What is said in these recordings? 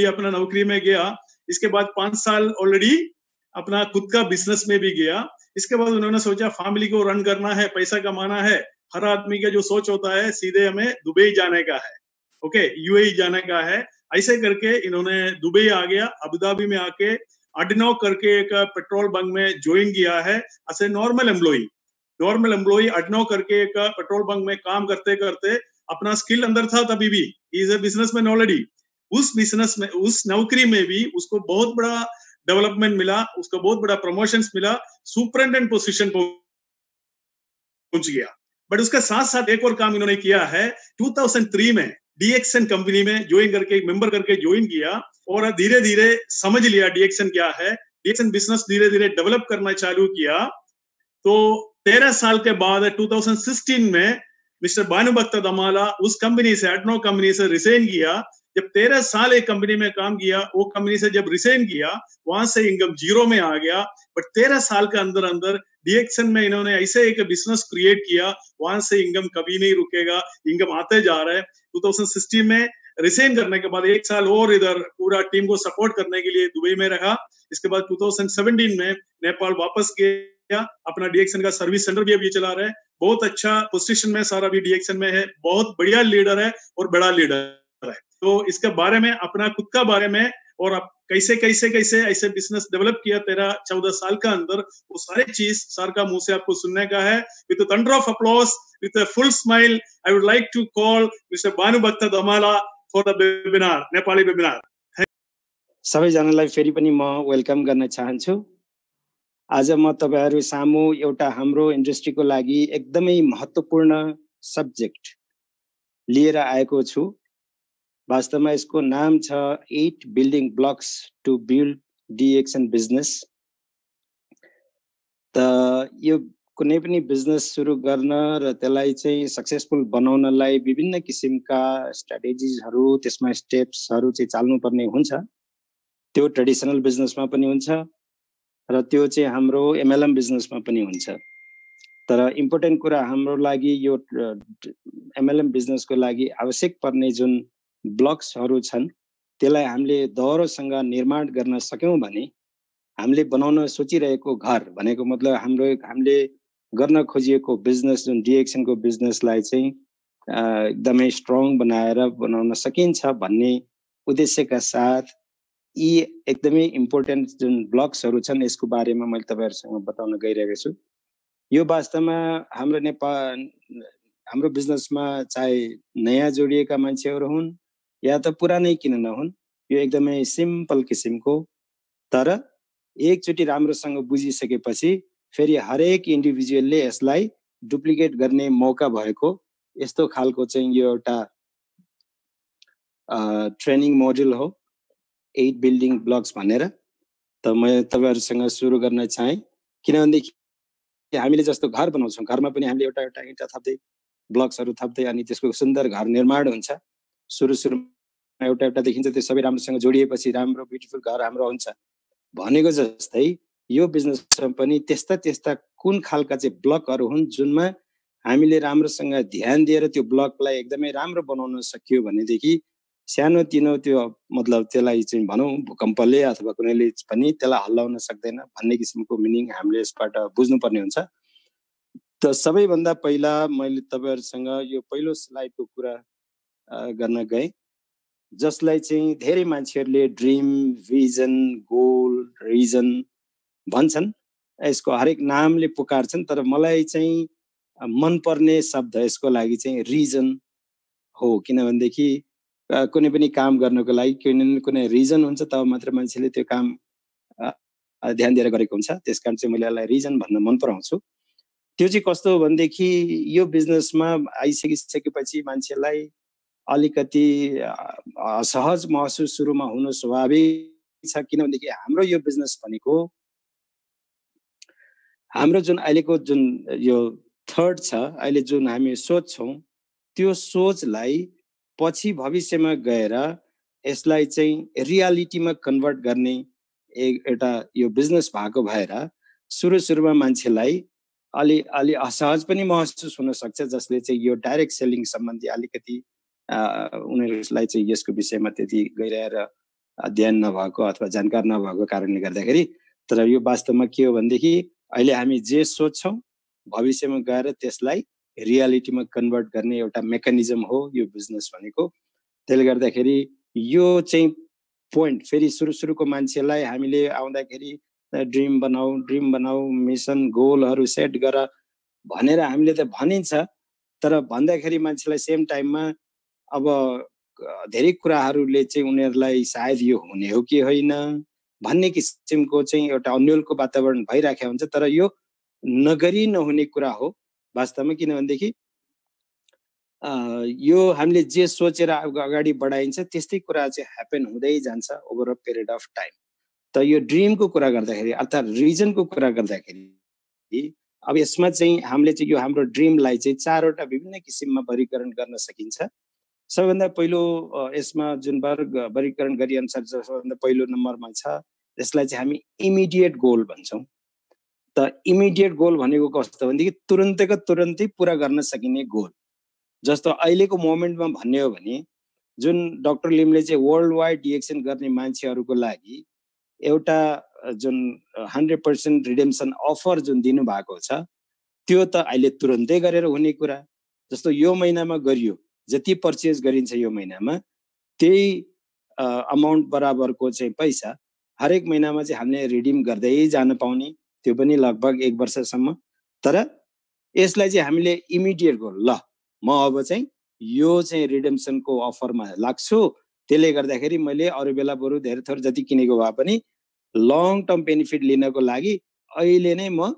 अपना नौकरी में गया, इसके बाद 5 साल ऑलरेडी अपना खुद का बिजनेस में भी गया। इसके बाद उन्होंने सोचा फैमिली को रन करना है, पैसा कमाना है। हर आदमी का जो सोच होता है सीधे हमें दुबई जाने का है, ओके, यूएई जाने का है। ऐसे करके इन्होंने दुबई आ गया, अबू धाबी में आके अडनो करके एक पेट्रोल बंक में ज्वाइन किया है एज ए नॉर्मल एम्प्लॉई अडनो करके एक पेट्रोल बंक में काम करते करते अपना स्किल अंदर था तभी भी, he is a businessman already. उस बिजनेस में, उस नौकरी में भी उसको बहुत बड़ा डेवलपमेंट मिला, उसको बहुत बड़ा प्रमोशंस मिला, सुपरिटेंडेंट पोजीशन पहुंच गया। बट उसके साथ साथ एक और काम इन्होंने किया है, 2003 में डीएक्सन कंपनी में ज्वाइन करके, मेंबर करके ज्वाइन किया और धीरे धीरे समझ लिया डीएक्सन क्या है, डीएक्सन बिजनेस धीरे धीरे डेवलप करना चालू किया। तो 13 साल के बाद 2016 में मिस्टर भानुभक्त दमाला उस कंपनी से, एडनो कंपनी से रिजाइन किया। जब 13 साल एक कंपनी में काम किया, वो कंपनी से जब रिजाइन किया, वहां से इनकम जीरो में आ गया। बट 13 साल के अंदर अंदर डीएक्सन में इन्होंने ऐसे एक बिजनेस क्रिएट किया, वहां से इनकम कभी नहीं रुकेगा, इनकम आते जा रहा है। 2016 में रिजाइन करने के बाद 1 साल और इधर पूरा टीम को सपोर्ट करने के लिए दुबई में रहा। इसके बाद 2017 में नेपाल वापस गया, अपना डीएक्सन का सर्विस सेंटर भी अभी चला रहा है। बहुत अच्छा पोजीशन में सारा भी डीएक्सन में है, बहुत बढ़िया लीडर है और बड़ा लीडर है। तो इसके बारे में, अपना खुद का बारे में और आप कैसे कैसे कैसे ऐसे बिजनेस डेवलप किया 13-14 साल का अंदर, वो सारे चीज सर का मुंह से आपको सुनने का है। With thunder of applause, with a full smile, I would like to call mister Bhanubhakta Damala for the webinar, Nepali webinar. सबैजनालाई फेरि पनि म वेलकम गर्न चाहन्छु। आज म तपाईहरु सामु एउटा हाम्रो इन्डस्ट्रीको लागि एकदमै महत्त्वपूर्ण सब्जेक्ट लिएर आएको छु। वास्तवमा यसको नाम छ 8 building blocks to build DXN business. त यो कुनै पनि बिजनेस सुरु गर्न र त्यसलाई चाहिँ सक्सेसफुल बनाउनलाई विभिन्न किसिमका स्ट्र्याटेजिजहरु, त्यसमा स्टेप्सहरु चाहिँ चाल्नुपर्ने हुन्छ। त्यो ट्रेडिसनल बिजनेसमा पनि हुन्छ र त्यो चाहिँ हाम्रो एमएलएम बिजनेसमा पनि हुन्छ। तर इम्पोर्टेन्ट कुरा हाम्रो लागि यो एमएलएम बिजनेसको लागि आवश्यक पर्ने जुन ब्लक्सहरु छन् त्यसलाई हामीले दह्रोसँग निर्माण गर्न सक्यौं भने हामीले बनाउन सोचिरहेको घर भनेको मतलब हामीले गर्न खोजिएको बिजनेस जुन डीएक्सन को बिजनेसलाई चाहिँ एकदमै स्ट्रङ बनाउन सकिन्छ भन्ने उद्देश्यका साथ यी एकदमै इम्पोर्टेन्ट जुन ब्लक्सहरु छन् यसको बारेमा मैले तपाईहरुसँग बताउन गइरहेको छु। यो वास्तवमा हाम्रो बिजनेसमा चाहे नयाँ जोडिएका मान्छेहरु हुन् या त पुरानै किन नहुन्, यो एकदमै सिम्पल किसिमको, तर एकचोटी राम्रोसँग बुझिसकेपछि फेरि हरेक इन्डिभिजुअलले यसलाई डुप्लिकेट गर्ने मौका भएको यस्तो खालको चाहिँ यो एउटा ट्रेनिङ मोड्युल हो, 8 बिल्डिङ ब्लक्स भनेर। त म तपाईहरुसँग सुरु गर्न चाहे, किनभनेदेखि हामीले जस्तो घर बनाउँछौं, घरमा पनि हामीले एउटा एउटा इँटा थप्दै, ब्लक्सहरु थप्दै अनि त्यसको सुन्दर घर निर्माण हुन्छ। सुरुमा एउटा एउटा देखिन्छ, त्यो सबै राम्रोसँग जोडिएपछि राम्रो ब्युटिफुल घर हाम्रो हुन्छ। भनेको जस्तै यो बिजनेसमा पनि त्यस्ता कुन खालका चाहिँ ब्लकहरु हुन् जुनमा हामीले राम्रोसँग ध्यान दिएर त्यो ब्लकलाई एकदमै राम्रो बनाउन सकियो भनेदेखि सानो तिनो त्यो मतलब त्यसलाई चाहिँ भनौं भूकम्पले अथवा कुनैले पनि त्यसलाई हल्लाउन सक्दैन भन्ने किसिमको मिनिङ हामीले यसबाट बुझ्नुपर्ने हुन्छ। त सबैभन्दा पहिला मैले तपाईहरुसँग यो पहिलो स्लाइडको कुरा गर्न गए, जसलाई चाहिँ धेरै मान्छेहरुले ड्रीम, भिजन, गोल, रिजन भन्छन्। यसको हरेक नामले पुकार्छन्, तर मलाई चाहिँ मन पर्ने शब्द यसको लागि चाहिँ रिजन हो। किनभनेदेखि कुनै पनि काम गर्नको लागि कुनै रिजन हुन्छ तब मात्र मान्छेले त्यो काम ध्यान दिएर गरेको हुन्छ। त्यसकारण चाहिँ मैले यसलाई रिजन भन्न मन पराउँछु। त्यो चाहिँ कस्तो हो भनेदेखि यो बिजनेसमा आइसकेपछि मान्छेलाई अलिकति असहज महसुस सुरुमा हुनु स्वाभाविक छ। किनभनेदेखि हाम्रो यो बिजनेस भनेको हाम्रो जुन अहिलेको जुन यो थर्ड छ, अहिले जुन हामी सोच्छौं त्यो सोचलाई पछि भविष्यमा गएर यसलाई चाहिँ रियालिटीमा कन्भर्ट गर्ने एउटा यो बिजनेस भएको भएर सुरुमा मान्छेलाई अलि असहज पनि महसुस हुन सक्छ, जसले चाहिँ यो डाइरेक्ट सेलिङ सम्बन्धी अलिकति उनीहरूलाई चाहिँ यसको विषयमा त्यति गहिराएर अध्ययन नभएको अथवा जानकार नभएको कारणले गर्दाखेरि। तर यो वास्तवमा के हो भनेदेखि अहिले हामी जे सोच्छौँ भविष्यमा गएर त्यसलाई रियालिटीमा कन्भर्ट गर्ने एउटा मेकानिजम हो यो बिजनेस भनेको। त्यसले गर्दाखेरि यो चाहिँ पोइन्ट फेरि सुरुको मान्छेलाई हामीले आउँदाखेरि ड्रिम बनाऊ मिसन गोलहरू सेट गर भनेर हामीले त भनिन्छ, तर भन्दाखेरि मान्छेलाई सेम टाइममा अब धेरै कुराहरूले चाहिँ उनीहरूलाई सायद यो हुने हो कि होइन भन्ने किसिमको चाहिँ एउटा अन्योलको वातावरण भइराखेको हुन्छ। तर यो नगरी नहुने कुरा हो वास्तवमा, किनभनेदेखि यो हामीले जे सोचेर अगाडि बढाइन्छ त्यस्तै कुरा चाहिँ ह्यापन हुँदै जान्छ over a period of time. त यो ड्रिमको कुरा गर्दाखेरि अर्थात् रिजनको कुरा गर्दाखेरि अब यसमा चाहिँ हामीले चाहिँ यो हाम्रो ड्रिमलाई चाहिँ 4वटा विभिन्न किसिममा वर्गीकरण गर्न सकिन्छ। सबैभन्दा पहिलो यसमा जुन वर्गीकरण गरी अनुसार सबैभन्दा पहिलो नम्बरमा छ, यसलाई चाहिँ हामी इमिडिएट गोल भन्छौँ। त इमिडिएट गोल भनेको कस्तो भनेदेखि तुरन्तैको तुरन्तै पुरा गर्न सकिने गोल। जस्तो अहिलेको मोमेन्टमा भन्ने हो भने जुन डाक्टर लिमले चाहिँ वर्ल्ड वाइड डिएक्सन गर्ने मान्छेहरूको लागि एउटा जुन 100% रिडेम्सन अफर जुन दिनुभएको छ त्यो त अहिले तुरन्तै गरेर हुने कुरा। जस्तो यो महिनामा गरियो, जति पर्चेज गरिन्छ यो महिनामा त्यही अमाउन्ट बराबरको चाहिँ पैसा हरेक महिनामा चाहिँ हामीले रिडिम गर्दै जान पाउने, त्यो पनि लगभग 1 वर्षसम्म। तर यसलाई चाहिँ हामीले इमिडिएट गोल, ल म अब चाहिँ यो चाहिँ रिडेम्सनको अफरमा लाग्छु, त्यसले गर्दाखेरि मैले अरू बेला बरु धेरै थोर जति किनेको भए पनि लङ टर्म बेनिफिट लिनको लागि अहिले नै म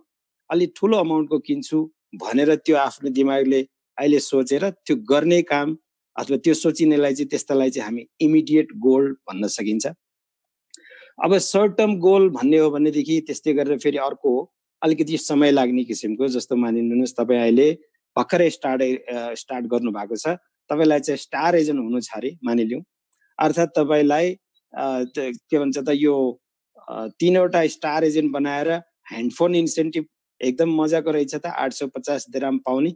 अलि ठुलो अमाउन्टको किन्छु भनेर त्यो आफ्नो दिमागले अहिले सोचेर त्यो गर्ने काम अथवा त्यो सोचिनेलाई चाहिँ त्यस्तालाई चाहिँ हामी इमिडिएट गोल भन्न सकिन्छ। अब सर्ट टर्म गोल भन्ने हो भनेदेखि त्यस्तै गरेर फेरि अर्को अलिकति समय लाग्ने किसिमको, जस्तो मानिलिनुहोस् तपाईँ अहिले भर्खरै स्टार्ट गर्नु भएको छ, तपाईँलाई चाहिँ स्टार एजेन्ट हुनु छ अरे मानिलिउँ। अर्थात् तपाईँलाई के भन्छ त यो 3वटा स्टार एजेन्ट बनाएर ह्यान्डफोन इन्सेन्टिभ एकदम मजाको रहेछ त 850 दिराम पाउने,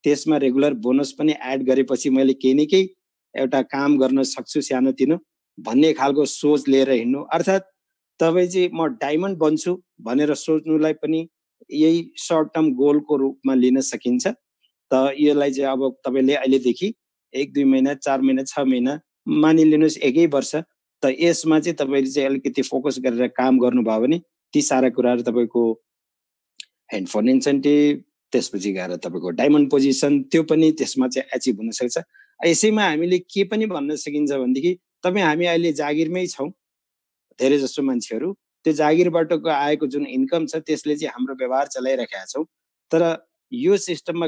त्यसमा रेगुलर बोनस पनि एड गरेपछि मैले केही न केही एउटा काम गर्न सक्छु सानोतिनो भन्ने खालको सोच लिएर हिँड्नु। अर्थात् तपाईँ चाहिँ म डायमन्ड बन्छु भनेर सोच्नुलाई पनि यही सर्ट टर्म गोलको रूपमा लिन सकिन्छ। त यसलाई चाहिँ अब तपाईँले अहिलेदेखि 1-2 महिना 4 महिना 6 महिना मानिलिनुहोस् 1 वर्ष, त यसमा चाहिँ तपाईँले चाहिँ अलिकति फोकस गरेर काम गर्नुभयो भने ती सारा कुराहरू तपाईँको ह्यान्डफोन इन्सेन्टिभ, त्यसपछि गएर तपाईँको डायमन्ड पोजिसन, त्यो पनि त्यसमा चाहिँ एचिभ हुन सक्छ। यसैमा हामीले के पनि भन्न सकिन्छ भनेदेखि तपाईँ हामी अहिले जागिरमै छौँ, धेरै जसो मान्छेहरू त्यो जागिरबाटको आएको जुन इन्कम छ त्यसले चाहिँ हाम्रो व्यवहार चलाइरहेका छौँ। तर यो सिस्टममा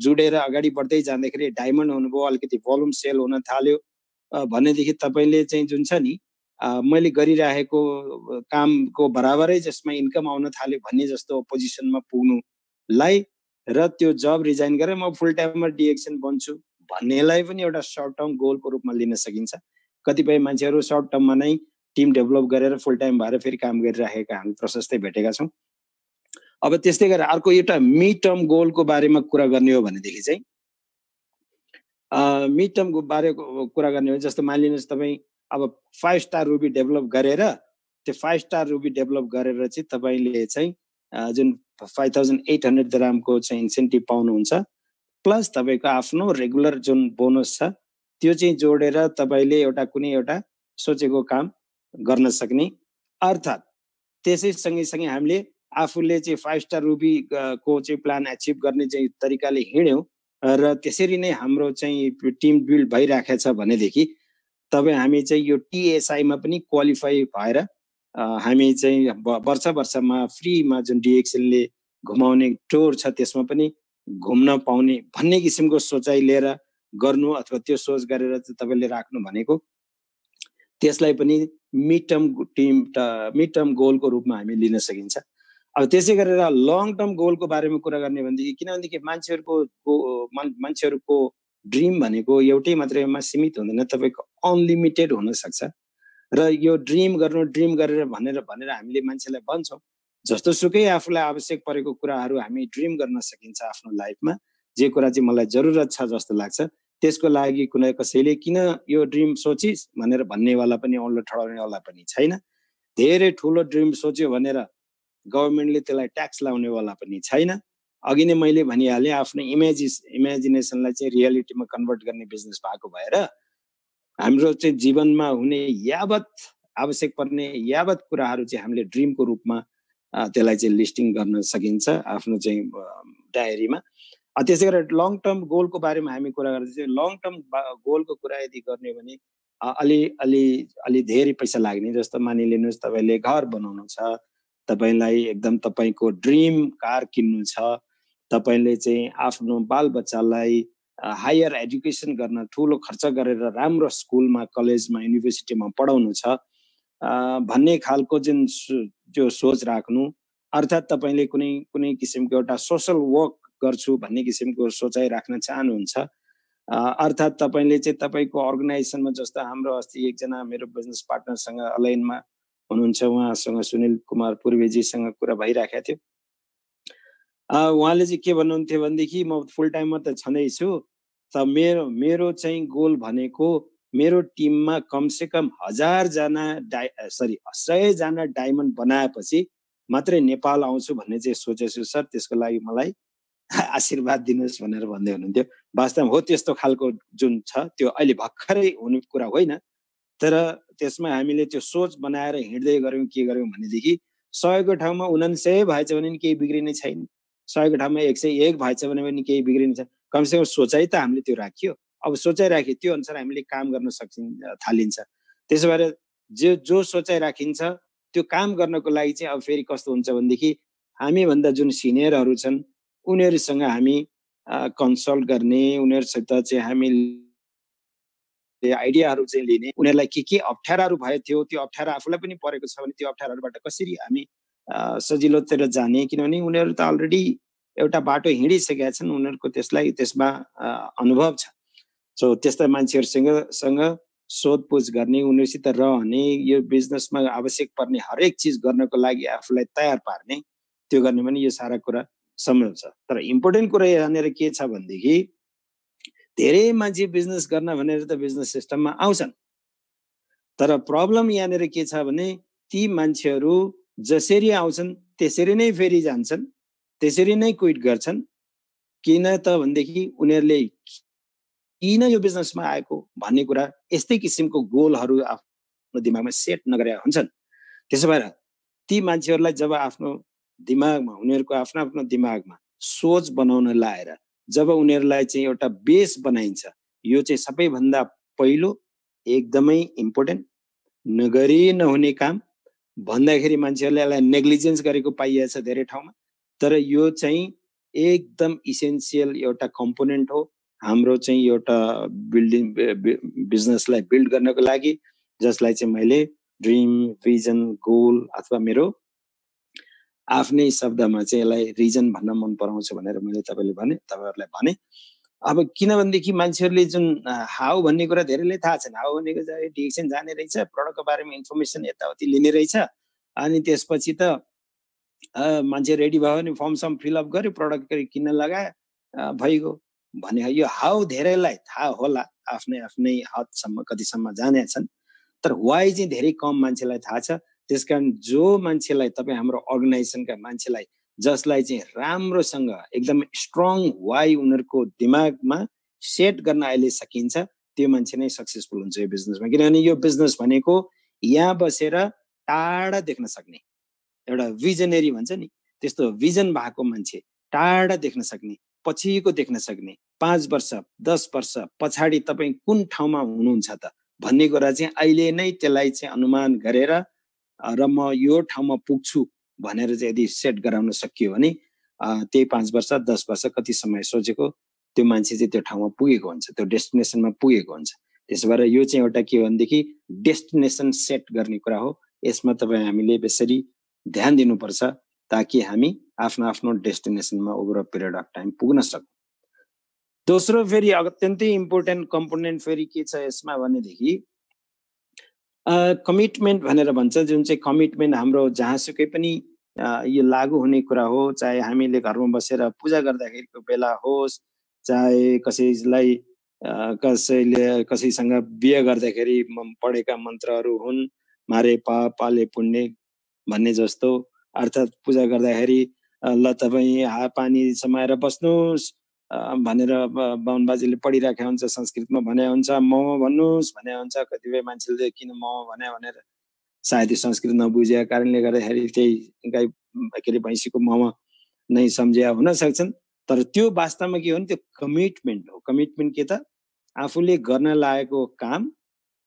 जुडेर अगाडि बढ्दै जाँदाखेरि डायमन्ड हुनुभयो, अलिकति भोल्युम सेल हुन थाल्यो भनेदेखि तपाईँले चाहिँ जुन छ नि मैले गरिरहेको कामको बराबरै जसमा इन्कम आउन थाल्यो भन्ने जस्तो पोजिसनमा पुग्नुलाई र त्यो जब रिजाइन गरेर म फुल टाइममा डिएक्सन बन्छु भन्नेलाई पनि एउटा सर्ट टर्म गोलको रूपमा लिन सकिन्छ। कतिपय मान्छेहरू सर्ट टर्ममा नै टिम डेभलप गरेर फुल टाइम भएर फेरि काम गरिरहेका हामी प्रशस्तै भेटेका छौँ। अब त्यस्तै गरेर अर्को एउटा मिड टर्म गोलको बारेमा कुरा गर्ने हो भनेदेखि चाहिँ मिड टर्मको बारेको कुरा गर्ने हो, जस्तो मानिलिनुहोस् तपाईँ अब 5 स्टार रुबी डेभलप गरेर त्यो 5 स्टार रुबी डेभलप गरेर चाहिँ तपाईँले चाहिँ जुन 5800 दिरामको चाहिँ इन्सेन्टिभ पाउनुहुन्छ, प्लस तपाईँको आफ्नो रेगुलर जुन बोनस छ त्यो चाहिँ जोडेर तपाईँले एउटा कुनै एउटा सोचेको काम गर्न सक्ने। अर्थात् त्यसै सँगैसँगै हामीले आफूले चाहिँ 5 स्टार रुबी को चाहिँ प्लान एचिभ गर्ने चाहिँ तरिकाले हिँड्यौँ र त्यसरी नै हाम्रो चाहिँ टिम बिल्ड भइराखेको छ भनेदेखि तपाईँ हामी चाहिँ यो टिएसआईमा पनि क्वालिफाई भएर हामी चाहिँ वर्षमा फ्रीमा जुन डिएक्सएलले घुमाउने टुर छ त्यसमा पनि घुम्न पाउने भन्ने किसिमको सोचाइ लिएर गर्नु अथवा त्यो सोच गरेर तपाईँले राख्नु भनेको त्यसलाई पनि मिड टर्म गोलको रूपमा हामी लिन सकिन्छ। अब त्यसै गरेर लङ टर्म गोलको बारेमा कुरा गर्ने भनेदेखि किनभनेदेखि मान्छेहरूको ड्रिम भनेको एउटै मात्रैमा सीमित हुँदैन, तपाईँको अनलिमिटेड हुन सक्छ। र यो ड्रिम गरेर भनेर हामीले मान्छेलाई भन्छौँ, जस्तोसुकै आफूलाई आवश्यक परेको कुराहरू हामी ड्रिम गर्न सकिन्छ आफ्नो लाइफमा। जे कुरा चाहिँ मलाई जरुरत छ जस्तो लाग्छ त्यसको लागि कुनै कसैले किन यो ड्रिम सोचिस् भनेर भन्नेवाला पनि औँलो ठडाउनेवाला पनि छैन। धेरै ठुलो ड्रिम सोच्यो भनेर गभर्मेन्टले त्यसलाई ट्याक्स लाउनेवाला पनि छैन। अघि नै मैले भनिहालेँ आफ्नो इमेजिनेसनलाई चाहिँ रियालिटीमा कन्भर्ट गर्ने बिजनेस भएको भएर हाम्रो चाहिँ जीवनमा हुने यावत आवश्यक पर्ने यावत कुराहरू चाहिँ हामीले ड्रिमको रूपमा त्यसलाई चाहिँ लिस्टिङ गर्न सकिन्छ आफ्नो चाहिँ डायरीमा। त्यसै गरेर लङ टर्म गोलको बारेमा हामी कुरा गर्दा चाहिँ लङ टर्म गोलको कुरा यदि गर्ने भने अलि धेरै पैसा लाग्ने। जस्तो मानिलिनुहोस् तपाईँले घर बनाउनु छ, तपाईँलाई एकदम तपाईँको ड्रिम कार किन्नु छ, तपाईँले चाहिँ आफ्नो बालबच्चालाई हायर एजुकेसन गर्न ठुलो खर्च गरेर राम्रो स्कुलमा कलेजमा युनिभर्सिटीमा पढाउनु छ भन्ने खालको जुन त्यो सोच राख्नु, अर्थात् तपाईँले कुनै किसिमको एउटा सोसल वर्क गर्छु भन्ने किसिमको सोचाइ राख्न चाहनुहुन्छ, अर्थात् तपाईँले चाहिँ तपाईँको अर्गनाइजेसनमा जस्तो हाम्रो अस्ति एकजना मेरो बिजनेस पार्टनरसँग अलाइनमा हुनुहुन्छ, उहाँसँग सुनिल कुमार पूर्वेजीसँग कुरा भइराखेको थियो। उहाँले चाहिँ के भन्नुहुन्थ्यो भनेदेखि म फुल टाइममा त छँदैछु, त मेरो चाहिँ गोल भनेको मेरो टिममा कमसे कम 100 जना डायमन्ड बनाएपछि मात्रै नेपाल आउँछु भन्ने चाहिँ सोचेछु सर, त्यसको लागि मलाई आशीर्वाद दिनुहोस् भनेर भन्दै हुनुहुन्थ्यो। वास्तवमा हो त्यस्तो खालको जुन छ त्यो अहिले भर्खरै हुने कुरा होइन, तर त्यसमा हामीले त्यो सोच बनाएर हिँड्दै गऱ्यौँ के गऱ्यौँ भनेदेखि 100 को ठाउँमा 99 भएछ भने नि केही बिग्रिने छैन, 100 को ठाउँमा 101 भएछ भने पनि केही बिग्रिने छैन। कमसेकम सोचाइ त हामीले त्यो राख्यो। अब सोचाइ राख्यो त्यो अनुसार हामीले काम गर्न थालिन्छ। त्यसो भएर जो सोचाइ राखिन्छ त्यो काम गर्नको लागि चाहिँ अब फेरि कस्तो हुन्छ भनेदेखि हामीभन्दा जुन सिनियरहरू छन् उनीहरूसँग हामी कन्सल्ट गर्ने, उनीहरूसित चाहिँ हामीले आइडियाहरू चाहिँ लिने, उनीहरूलाई के अप्ठ्याराहरू भयो थियो त्यो अप्ठ्यारा आफूलाई पनि परेको छ भने त्यो अप्ठ्याराहरूबाट कसरी हामी सजिलोतिर जाने, किनभने उनीहरू त अलरेडी एउटा बाटो हिँडिसकेका छन्, उनीहरूको त्यसमा अनुभव छ। सो त्यस्ता मान्छेहरूसँग सोधपुछ गर्ने, उनीहरूसित रहने, यो बिजनेसमा आवश्यक पर्ने हरेक चिज गर्नको लागि आफूलाई तयार पार्ने, त्यो गर्ने भने यो सारा कुरा सम्भव छ। तर इम्पोर्टेन्ट कुरा यहाँनिर के छ भनेदेखि धेरै मान्छे बिजनेस गर्न भनेर त बिजनेस सिस्टममा आउँछन्, तर प्रब्लम यहाँनिर के छ भने ती मान्छेहरू जसरी आउँछन् त्यसरी नै फेरि जान्छन्, त्यसरी नै क्विट गर्छन्। किन त भनेदेखि उनीहरूले किन यो बिजनेसमा आएको भन्ने कुरा यस्तै किसिमको गोलहरू आफ्नो दिमागमा सेट नगरेका हुन्छन्। त्यसो भएर ती मान्छेहरूलाई जब आफ्नो दिमागमा उनीहरूको आफ्नो दिमागमा सोच बनाउन लाएर जब उनीहरूलाई चाहिँ एउटा बेस बनाइन्छ, यो चाहिँ सबैभन्दा पहिलो एकदमै इम्पोर्टेन्ट नगरी नहुने काम भन्दाखेरि मान्छेहरूले यसलाई नेग्लिजेन्स गरेको पाइएको छ धेरै ठाउँमा, तर यो चाहिँ एकदम इसेन्सियल एउटा कम्पोनेन्ट हो हाम्रो चाहिँ एउटा बिजनेसलाई बिल्ड गर्नको लागि, जसलाई चाहिँ मैले ड्रिम, भिजन, गोल अथवा मेरो आफ्नै शब्दमा चाहिँ यसलाई रिजन भन्न मन पराउँछु भनेर मैले तपाईँहरूलाई भने। अब किनभनेदेखि मान्छेहरूले जुन हाउ भन्ने कुरा धेरैले थाहा छैन। हाउ भनेको चाहिँ डिरेक्सन जाने रहेछ, प्रडक्टको बारेमा इन्फर्मेसन यताउति लिने रहेछ, अनि त्यसपछि त मान्छे रेडी भयो भने फर्म सम फिलअप गर्यो, प्रडक्ट किन्न लगायो, भइगयो भने यो हाउ धेरैलाई थाहा होला, आफ्नै हदसम्म कतिसम्म जाने छन्, तर वाइ चाहिँ धेरै कम मान्छेलाई थाहा छ। त्यसकारण जो मान्छेलाई तपाईँ हाम्रो अर्गनाइजेसनका मान्छेलाई जसलाई चाहिँ राम्रोसँग एकदम स्ट्रङ वाइ उनीहरूको दिमागमा सेट गर्न अहिले सकिन्छ, त्यो मान्छे नै सक्सेसफुल हुन्छ यो बिजनेसमा। किनभने यो बिजनेस भनेको यहाँ बसेर टाढा देख्न सक्ने एउटा भिजनरी भन्छ नि, त्यस्तो भिजन भएको मान्छे, टाढा देख्न सक्ने, पछिको देख्न सक्ने, 5 वर्ष 10 वर्ष पछाडि तपाईँ कुन ठाउँमा हुनुहुन्छ त भन्ने कुरा चाहिँ अहिले नै त्यसलाई चाहिँ अनुमान गरेर र म यो ठाउँमा पुग्छु भनेर चाहिँ यदि सेट गराउन सकियो भने त्यही 5 वर्ष 10 वर्ष कति समय सोचेको त्यो मान्छे चाहिँ त्यो ठाउँमा पुगेको हुन्छ, त्यो डेस्टिनेसनमा पुगेको हुन्छ। त्यसो भएर यो चाहिँ एउटा के भनेदेखि डेस्टिनेसन सेट गर्ने कुरा हो। यसमा तपाईँ हामीले बेसरी ध्यान दिनुपर्छ ताकि हामी आफ्नो डेस्टिनेसनमा over a period of time पुग्न सकौँ। दोस्रो फेरि अत्यन्तै इम्पोर्टेन्ट कम्पोनेन्ट फेरि के छ यसमा भनेदेखि कमिटमेन्ट भनेर भन्छ, जुन चाहिँ कमिटमेन्ट हाम्रो जहाँसुकै पनि यो लागू हुने कुरा हो, चाहे हामीले घरमा बसेर पूजा गर्दाखेरिको बेला होस्, चाहे कसैलाई कसैसँग बिहे गर्दाखेरि पढेका मन्त्रहरू हुन्, मारे पाप पाले पुण्य भन्ने जस्तो, अर्थात् पूजा गर्दाखेरि ल तपाईँ पानी समाएर बस्नुहोस् भनेर बाहुन बाजेले पढिराखेका हुन्छ, संस्कृतमा भने हुन्छ म भन्नुहोस् भने हुन्छ। कतिपय मान्छेले किन म भनेर सायद संस्कृत नबुझेका कारणले गर्दाखेरि त्यही गाई के अरे भैँसीको मह नै सम्झिया हुन सक्छन्। तर त्यो वास्तवमा के हो भने त्यो कमिटमेन्ट हो। कमिटमेन्ट के त, आफूले गर्न लागेको काम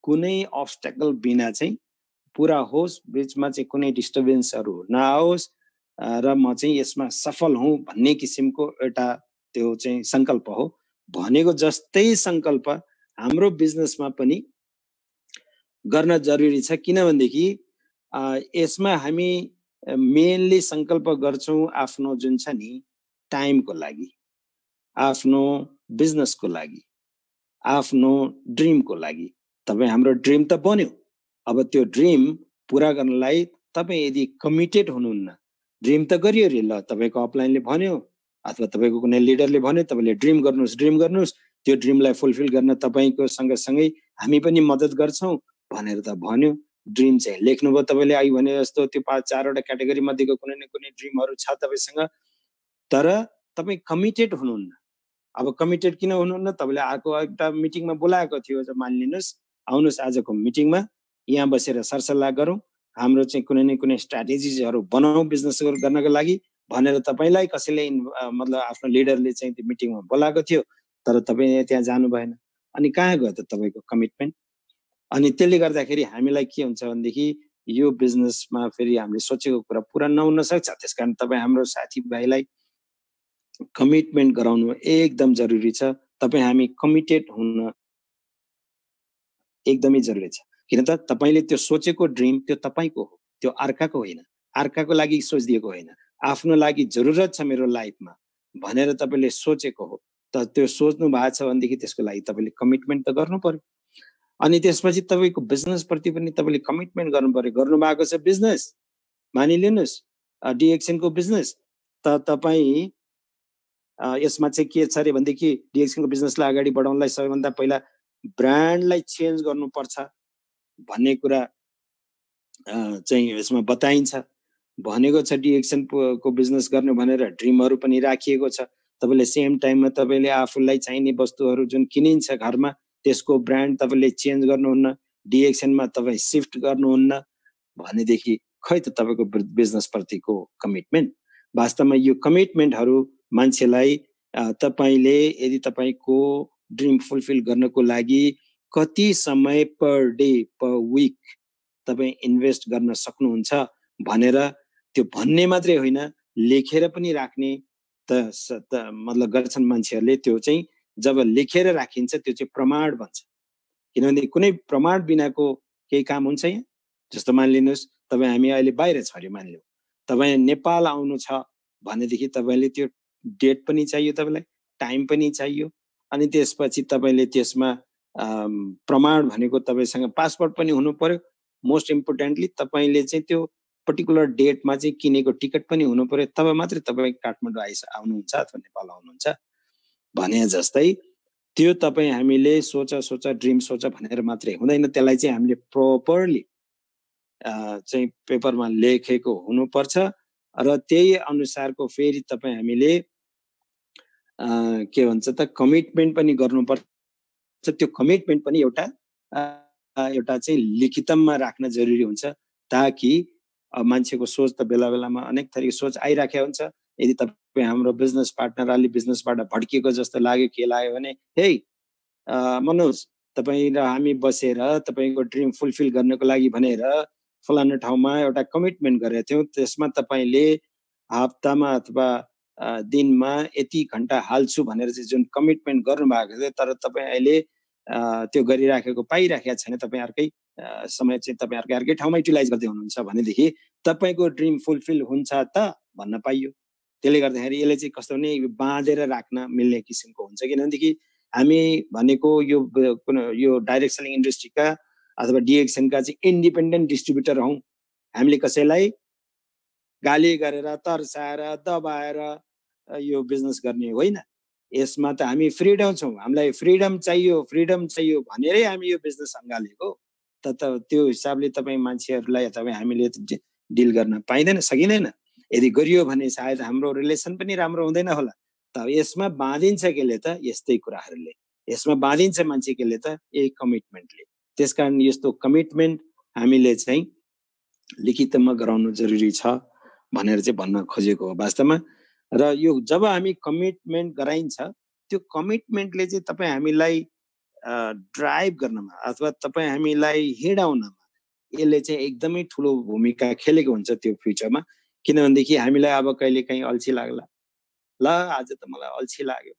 कुनै अब्स्टेकल बिना चाहिँ पुरा होस्, बिचमा चाहिँ कुनै डिस्टर्बेन्सहरू नआओस् र म चाहिँ यसमा सफल हुँ भन्ने किसिमको एउटा त्यो चाहिँ सङ्कल्प हो। भनेको जस्तै सङ्कल्प हाम्रो बिजनेसमा पनि गर्न जरुरी छ, किनभनेदेखि यसमा हामी मेनली सङ्कल्प गर्छौँ आफ्नो जुन छ नि टाइमको लागि, आफ्नो बिजनेसको लागि, आफ्नो ड्रिमको लागि। तपाईँ हाम्रो ड्रिम त बन्यो, अब त्यो ड्रिम पुरा गर्नलाई तपाईँ यदि कमिटेड हुनुहुन्न, ड्रिम त गरियो रे, ल तपाईँको अपलाइनले भन्यो अथवा तपाईँको कुनै लिडरले भन्यो तपाईँले ड्रिम गर्नुहोस्, त्यो ड्रिमलाई फुलफिल गर्न तपाईँको सँगसँगै हामी पनि मद्दत गर्छौँ भनेर त भन्यो। ड्रिम चाहिँ लेख्नुभयो तपाईँले, आई भने जस्तो त्यो 4वटा क्याटेगोरी मध्येको कुनै न कुनै ड्रिमहरू छ तपाईँसँग, तर तपाईँ कमिटेड हुनुहुन्न। अब कमिटेड किन हुनुहुन्न, तपाईँले अर्को एउटा मिटिङमा बोलाएको थियो, मानिलिनुहोस् आउनुहोस् आजको मिटिङमा, यहाँ बसेर सरसल्लाह गरौँ, हाम्रो चाहिँ कुनै न कुनै स्ट्राटेजिजहरू बनाऊ बिजनेस गर्नको लागि भनेर तपाईँलाई कसैले मतलब आफ्नो लिडरले चाहिँ त्यो मिटिङमा बोलाएको थियो, तर तपाईँ त्यहाँ जानु भएन। अनि कहाँ गयो त तपाईँको कमिटमेन्ट? अनि त्यसले गर्दाखेरि हामीलाई के हुन्छ भनेदेखि यो बिजनेसमा फेरि हामीले सोचेको कुरा पुरा नहुन सक्छ। त्यसकारण तपाईँ हाम्रो साथीभाइलाई कमिटमेन्ट गराउनु एकदम जरुरी छ। तपाईँ हामी कमिटेड हुन एकदमै जरुरी छ। किन त तपाईँले त्यो सोचेको ड्रिम त्यो तपाईँको हो, त्यो अर्काको होइन, अर्काको लागि सोचिदिएको होइन, आफ्नो लागि जरुरत छ मेरो लाइफमा भनेर तपाईँले सोचेको हो। त त्यो सोच्नु भएको छ भनेदेखि त्यसको लागि तपाईँले कमिटमेन्ट त गर्नु पर्यो। अनि त्यसपछि तपाईँको बिजनेस प्रति पनि तपाईँले कमिटमेन्ट गर्नु पर्यो। गर्नु भएको छ बिजनेस, मानिलिनुहोस् डिएक्सनको बिजनेस, त तपाईँ यसमा चाहिँ के छ अरे भनेदेखि डिएक्सनको बिजनेसलाई अगाडि बढाउनलाई सबैभन्दा पहिला ब्रान्डलाई चेन्ज गर्नुपर्छ भन्ने कुरा चाहिँ यसमा बताइन्छ। भनेको छ डिएक्सन को बिजनेस गर्नु भनेर ड्रिमहरू पनि राखिएको छ। तपाईँले सेम टाइममा तपाईँले आफूलाई चाहिने वस्तुहरू जुन किनिन्छ घरमा त्यसको ब्रान्ड तपाईँले चेन्ज गर्नुहुन्न, डिएक्सनमा तपाईँ सिफ्ट गर्नुहुन्न भनेदेखि खै त तपाईँको बिजनेस प्रतिको कमिटमेन्ट। वास्तवमा यो कमिटमेन्टहरू मान्छेलाई तपाईँले यदि तपाईँको ड्रिम फुलफिल गर्नको लागि कति समय पर डे पर विक तपाईँ इन्भेस्ट गर्न सक्नुहुन्छ भनेर त्यो भन्ने मात्रै होइन, लेखेर पनि राख्ने त मतलब गर्छन् मान्छेहरूले। त्यो चाहिँ जब लेखेर राखिन्छ त्यो चाहिँ प्रमाण बन्छ, किनभने कुनै प्रमाण बिनाको केही काम हुन्छ यहाँ। जस्तो मानिलिनुहोस् तपाईँ हामी अहिले बाहिर छ अरे मानिलिउँ, तपाईँ नेपाल आउनु छ भनेदेखि तपाईँले त्यो डेट पनि चाहियो, तपाईँलाई टाइम पनि चाहियो, अनि त्यसपछि तपाईँले त्यसमा प्रमाण भनेको तपाईँसँग पासपोर्ट पनि हुनु पर्यो। मोस्ट इम्पोर्टेन्टली तपाईँले चाहिँ त्यो पर्टिकुलर डेटमा चाहिँ किनेको टिकट पनि हुनु पर्यो, तब मात्रै तपाईँ काठमाडौँ आउनुहुन्छ अथवा नेपाल आउनुहुन्छ भने जस्तै त्यो तपाईँ हामीले सोच ड्रिम सोच भनेर मात्रै हुँदैन, त्यसलाई चाहिँ हामीले प्रोपरली चाहिँ पेपरमा लेखेको हुनुपर्छ र त्यही अनुसारको फेरि तपाईँ हामीले के भन्छ त कमिटमेन्ट पनि गर्नुपर्छ। त्यो कमिटमेन्ट पनि एउटा चाहिँ लिखितमा राख्न जरुरी हुन्छ, ताकि मान्छेको सोच त बेला बेलामा अनेक थरीको सोच आइराखेको हुन्छ। यदि तपाईँ हाम्रो बिजनेस पार्टनर अलि बिजनेसबाट भड्किएको जस्तो लाग्यो, के लाग्यो भने हे मनोज तपाईँ र हामी बसेर तपाईँको ड्रिम फुलफिल गर्नको लागि भनेर फलाना ठाउँमा एउटा कमिटमेन्ट गरेका थियौँ, त्यसमा तपाईँले हप्तामा अथवा दिनमा यति घन्टा हाल्छु भनेर चाहिँ जुन कमिटमेन्ट गर्नुभएको थियो, तर तपाईँ अहिले त्यो गरिराखेको पाइराखेका छैन, तपाईँ अर्कै समय चाहिँ तपाईँ अर्कै ठाउँमा युटिलाइज गर्दै हुनुहुन्छ भनेदेखि तपाईँको ड्रिम फुलफिल हुन्छ त भन्न पाइयो। त्यसले गर्दाखेरि यसले चाहिँ कस्तो भने बाँधेर राख्न मिल्ने किसिमको हुन्छ, किनभनेदेखि हामी भनेको यो डाइरेक्ट सेलिङ इन्डस्ट्रीका अथवा डिएक्सनका चाहिँ इन्डिपेन्डेन्ट डिस्ट्रिब्युटर हौँ। हामीले कसैलाई गाली गरेर तर्साएर दबाएर यो बिजनेस गर्ने होइन। यसमा त हामी फ्रिडम छौँ, हामीलाई फ्रिडम चाहियो भनेरै हामी यो बिजनेस अँगालेको। त्यो हिसाबले तपाईँ मान्छेहरूलाई तपाईँ हामीले डिल गर्न पाइँदैन, सकिँदैन। यदि गरियो भने सायद हाम्रो रिलेसन पनि राम्रो हुँदैन होला। त यसमा बाँधिन्छ केले त यस्तै कुराहरूले, यसमा बाँधिन्छ मान्छे केले त यही कमिटमेन्टले। त्यसकारण यस्तो कमिटमेन्ट हामीले चाहिँ लिखितमा गराउनु जरुरी छ भनेर चाहिँ भन्न खोजेको हो वास्तवमा। र यो जब हामी कमिटमेन्ट गराइन्छ त्यो कमिटमेन्टले चाहिँ तपाईँ हामीलाई ड्राइभ गर्नमा अथवा तपाईँ हामीलाई हिँडाउनमा यसले चाहिँ एकदमै ठुलो भूमिका खेलेको हुन्छ त्यो फ्युचरमा। किनभनेदेखि हामीलाई अब कहिले काहीँ अल्छी लाग्ला, ल आज त मलाई अल्छी लाग्यो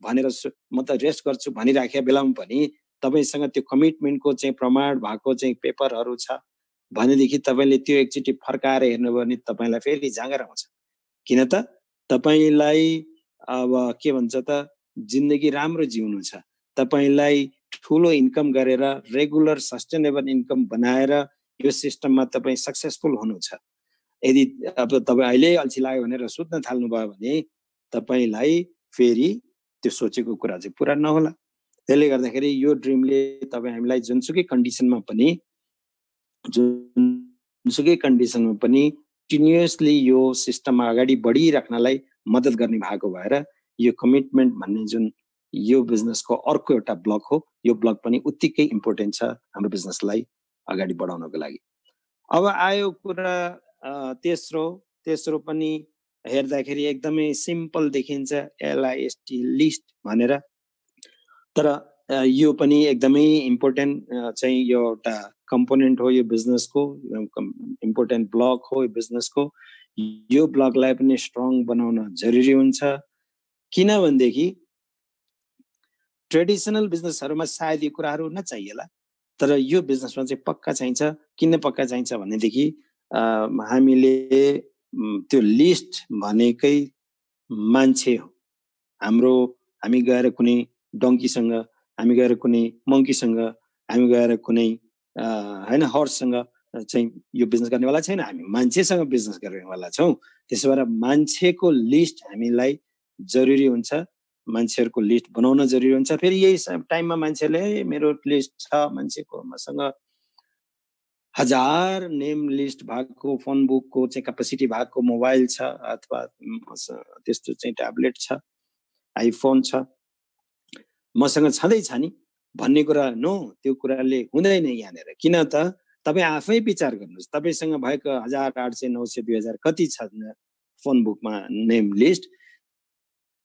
भनेर म त रेस्ट गर्छु भनिराखेको बेलामा पनि तपाईँसँग त्यो कमिटमेन्टको चाहिँ प्रमाण भएको चाहिँ पेपरहरू छ भनेदेखि तपाईँले त्यो एकचोटि फर्काएर हेर्नुभयो भने तपाईँलाई फेरि जाँगर आउँछ। किन त तपाईँलाई अब के भन्छ त जिन्दगी राम्रो जिउनु छ, तपाईँलाई ठुलो इन्कम गरेर रेगुलर सस्टेनेबल इन्कम बनाएर यो सिस्टममा तपाईँ सक्सेसफुल हुनु छ। यदि अब तपाईँ अहिले अल्छी लाग्यो भनेर सुत्न थाल्नुभयो भने तपाईँलाई फेरि त्यो सोचेको कुरा चाहिँ पुरा नहोला। त्यसले गर्दाखेरि यो ड्रिमले तपाईँ हामीलाई जुनसुकै कन्डिसनमा पनि कन्टिन्युअसली यो सिस्टममा अगाडि बढिराख्नलाई मद्दत गर्ने भएको भएर यो कमिटमेन्ट भन्ने जुन यो बिजनेसको अर्को एउटा ब्लक हो, यो ब्लक पनि उत्तिकै इम्पोर्टेन्ट छ हाम्रो बिजनेसलाई अगाडि बढाउनको लागि। अब आयो कुरा तेस्रो पनि हेर्दाखेरि एकदमै सिम्पल देखिन्छ, LIST लिस्ट भनेर। तर यो पनि एकदमै इम्पोर्टेन्ट चाहिँ यो एउटा कम्पोनेन्ट हो यो बिजनेसको, इम्पोर्टेन्ट ब्लक हो यो बिजनेसको। यो ब्लकलाई पनि स्ट्रङ बनाउन जरुरी हुन्छ। किनभनेदेखि ट्रेडिसनल बिजनेसहरूमा सायद यो कुराहरू नचाहिएला, तर यो बिजनेसमा चाहिँ पक्का चाहिन्छ। किन पक्का चाहिन्छ भनेदेखि हामीले त्यो लिस्ट भनेकै मान्छे हो हाम्रो। हामी गएर कुनै डङ्कीसँग, हामी गएर कुनै मङ्कीसँग, हामी गएर कुनै होइन हर्ससँग चाहिँ यो बिजनेस गर्नेवाला छैन, हामी मान्छेसँग बिजनेस गर्नेवाला छौँ। त्यसो भएर मान्छेको लिस्ट हामीलाई जरुरी हुन्छ, मान्छेहरूको लिस्ट बनाउन जरुरी हुन्छ। फेरि यही टाइममा मान्छेले मेरो लिस्ट छ, मान्छेको मसँग 1000 नेम लिस्ट भएको फोन बुकको चाहिँ क्यापेसिटी भएको मोबाइल छ अथवा त्यस्तो चाहिँ ट्याब्लेट छ, आइफोन छ, मसँग छँदैछ नि भन्ने कुरा नो, त्यो कुराले हुँदैन यहाँनिर। किन त तपाईँ आफै विचार गर्नुहोस्, तपाईँसँग भएको 1000, 800, 900, 2000 कति छ फोन बुकमा नेम लिस्ट,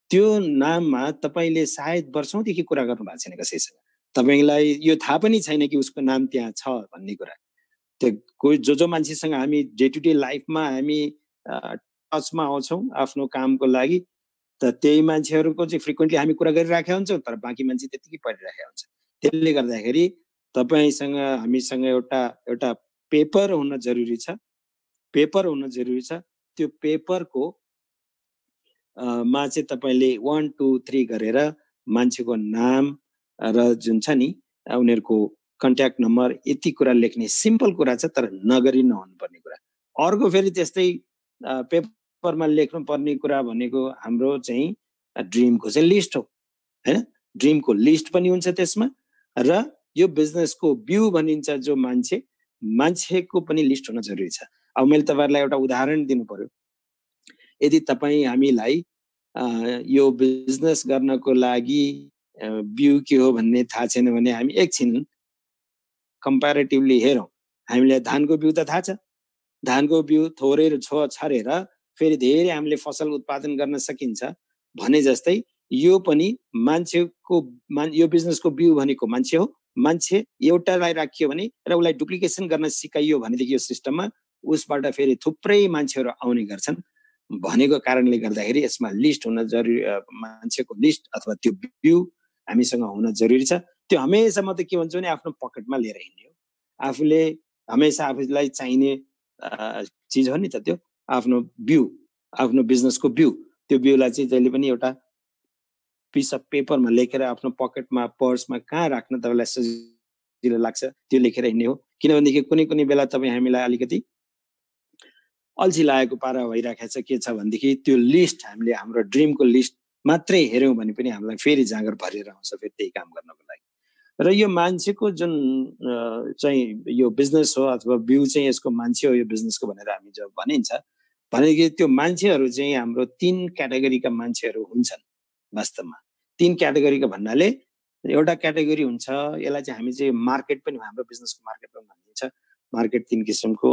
त्यो नाममा तपाईँले सायद वर्षौंदेखि कुरा गर्नु भएको छैन कसैसँग, तपाईँलाई यो थाहा पनि छैन कि उसको नाम त्यहाँ छ भन्ने कुरा। त्यो कोही जो मान्छेसँग हामी डे टु डे लाइफमा हामी टचमा आउँछौँ आफ्नो कामको लागि, त त्यही मान्छेहरूको चाहिँ फ्रिक्वेन्टली हामी कुरा गरिराखेका हुन्छौँ, तर बाँकी मान्छे त्यतिकै पढिराखेका हुन्छ। त्यसले गर्दाखेरि तपाईँसँग हामीसँग एउटा पेपर हुन जरुरी छ, त्यो पेपरको मा चाहिँ तपाईँले 1 2 3 गरेर मान्छेको नाम र जुन छ नि उनीहरूको कन्ट्याक्ट नम्बर यति कुरा लेख्ने सिम्पल कुरा छ, तर नगरी नहुनुपर्ने कुरा। अर्को फेरि त्यस्तै पेपरमा लेख्नु पर्ने कुरा भनेको हाम्रो चाहिँ ड्रिमको चाहिँ लिस्ट हो हैन। ड्रिमको लिस्ट पनि हुन्छ त्यसमा, र यो बिजनेसको भ्यू भनिन्छ जो मान्छेको पनि लिस्ट हुन जरुरी छ। अब मैले तपाईहरुलाई एउटा उदाहरण दिनु पर्यो। यदि तपाईँ हामीलाई यो बिजनेस गर्नको लागि भ्यू के हो भन्ने थाहा छैन भने हामी एकछिन कम्प्यारेटिभली हेरौँ। हामीलाई धानको बिउ त थाहा छ, धानको बिउ थोरै छरेर फेरि धेरै हामीले फसल उत्पादन गर्न सकिन्छ भने जस्तै यो पनि यो बिजनेसको बिउ भनेको मान्छे हो। मान्छे एउटालाई राखियो भने र उसलाई डुप्लिकेसन गर्न सिकाइयो भनेदेखि यो सिस्टममा उसबाट फेरि थुप्रै मान्छेहरू आउने गर्छन् भनेको कारणले गर्दाखेरि यसमा लिस्ट हुन जरुरी, मान्छेको लिस्ट अथवा त्यो बिउ हामीसँग हुन जरुरी छ। त्यो हमेशा म त के भन्छु भने आफ्नो पकेटमा लिएर हिँड्ने हो। आफूले हमेशा आफूलाई चाहिने चिज हो नि त त्यो आफ्नो बिउ, आफ्नो बिजनेसको बिउ। त्यो बिउलाई चाहिँ जहिले पनि एउटा पिस अफ पेपरमा लेखेर आफ्नो पकेटमा, पर्समा कहाँ राख्न तपाईलाई सजिलो लाग्छ त्यो लेखेर हिँड्ने हो। किनभनेदेखि कुनै बेला तपाईँ हामीलाई अलिकति अल्छी लागेको पारा भइराखेको छ के छ भनेदेखि त्यो लिस्ट हामीले हाम्रो ड्रिमको लिस्ट मात्रै हेऱ्यौँ भने पनि हामीलाई फेरि जाँगर भरेर आउँछ फेरि त्यही काम गर्नको लागि। र यो मान्छेको जुन चाहिँ यो बिजनेस हो अथवा बिउ चाहिँ यसको मान्छे हो यो बिजनेसको भनेर हामी जब भनिन्छ भनेदेखि त्यो मान्छेहरू चाहिँ हाम्रो 3 क्याटेगोरीका मान्छेहरू हुन्छन् वास्तवमा। 3 क्याटेगोरीका भन्नाले एउटा क्याटेगोरी हुन्छ यसलाई चाहिँ हामी चाहिँ मार्केट पनि हाम्रो बिजनेसको मार्केट पनि भनिन्छ। मार्केट 3 किसिमको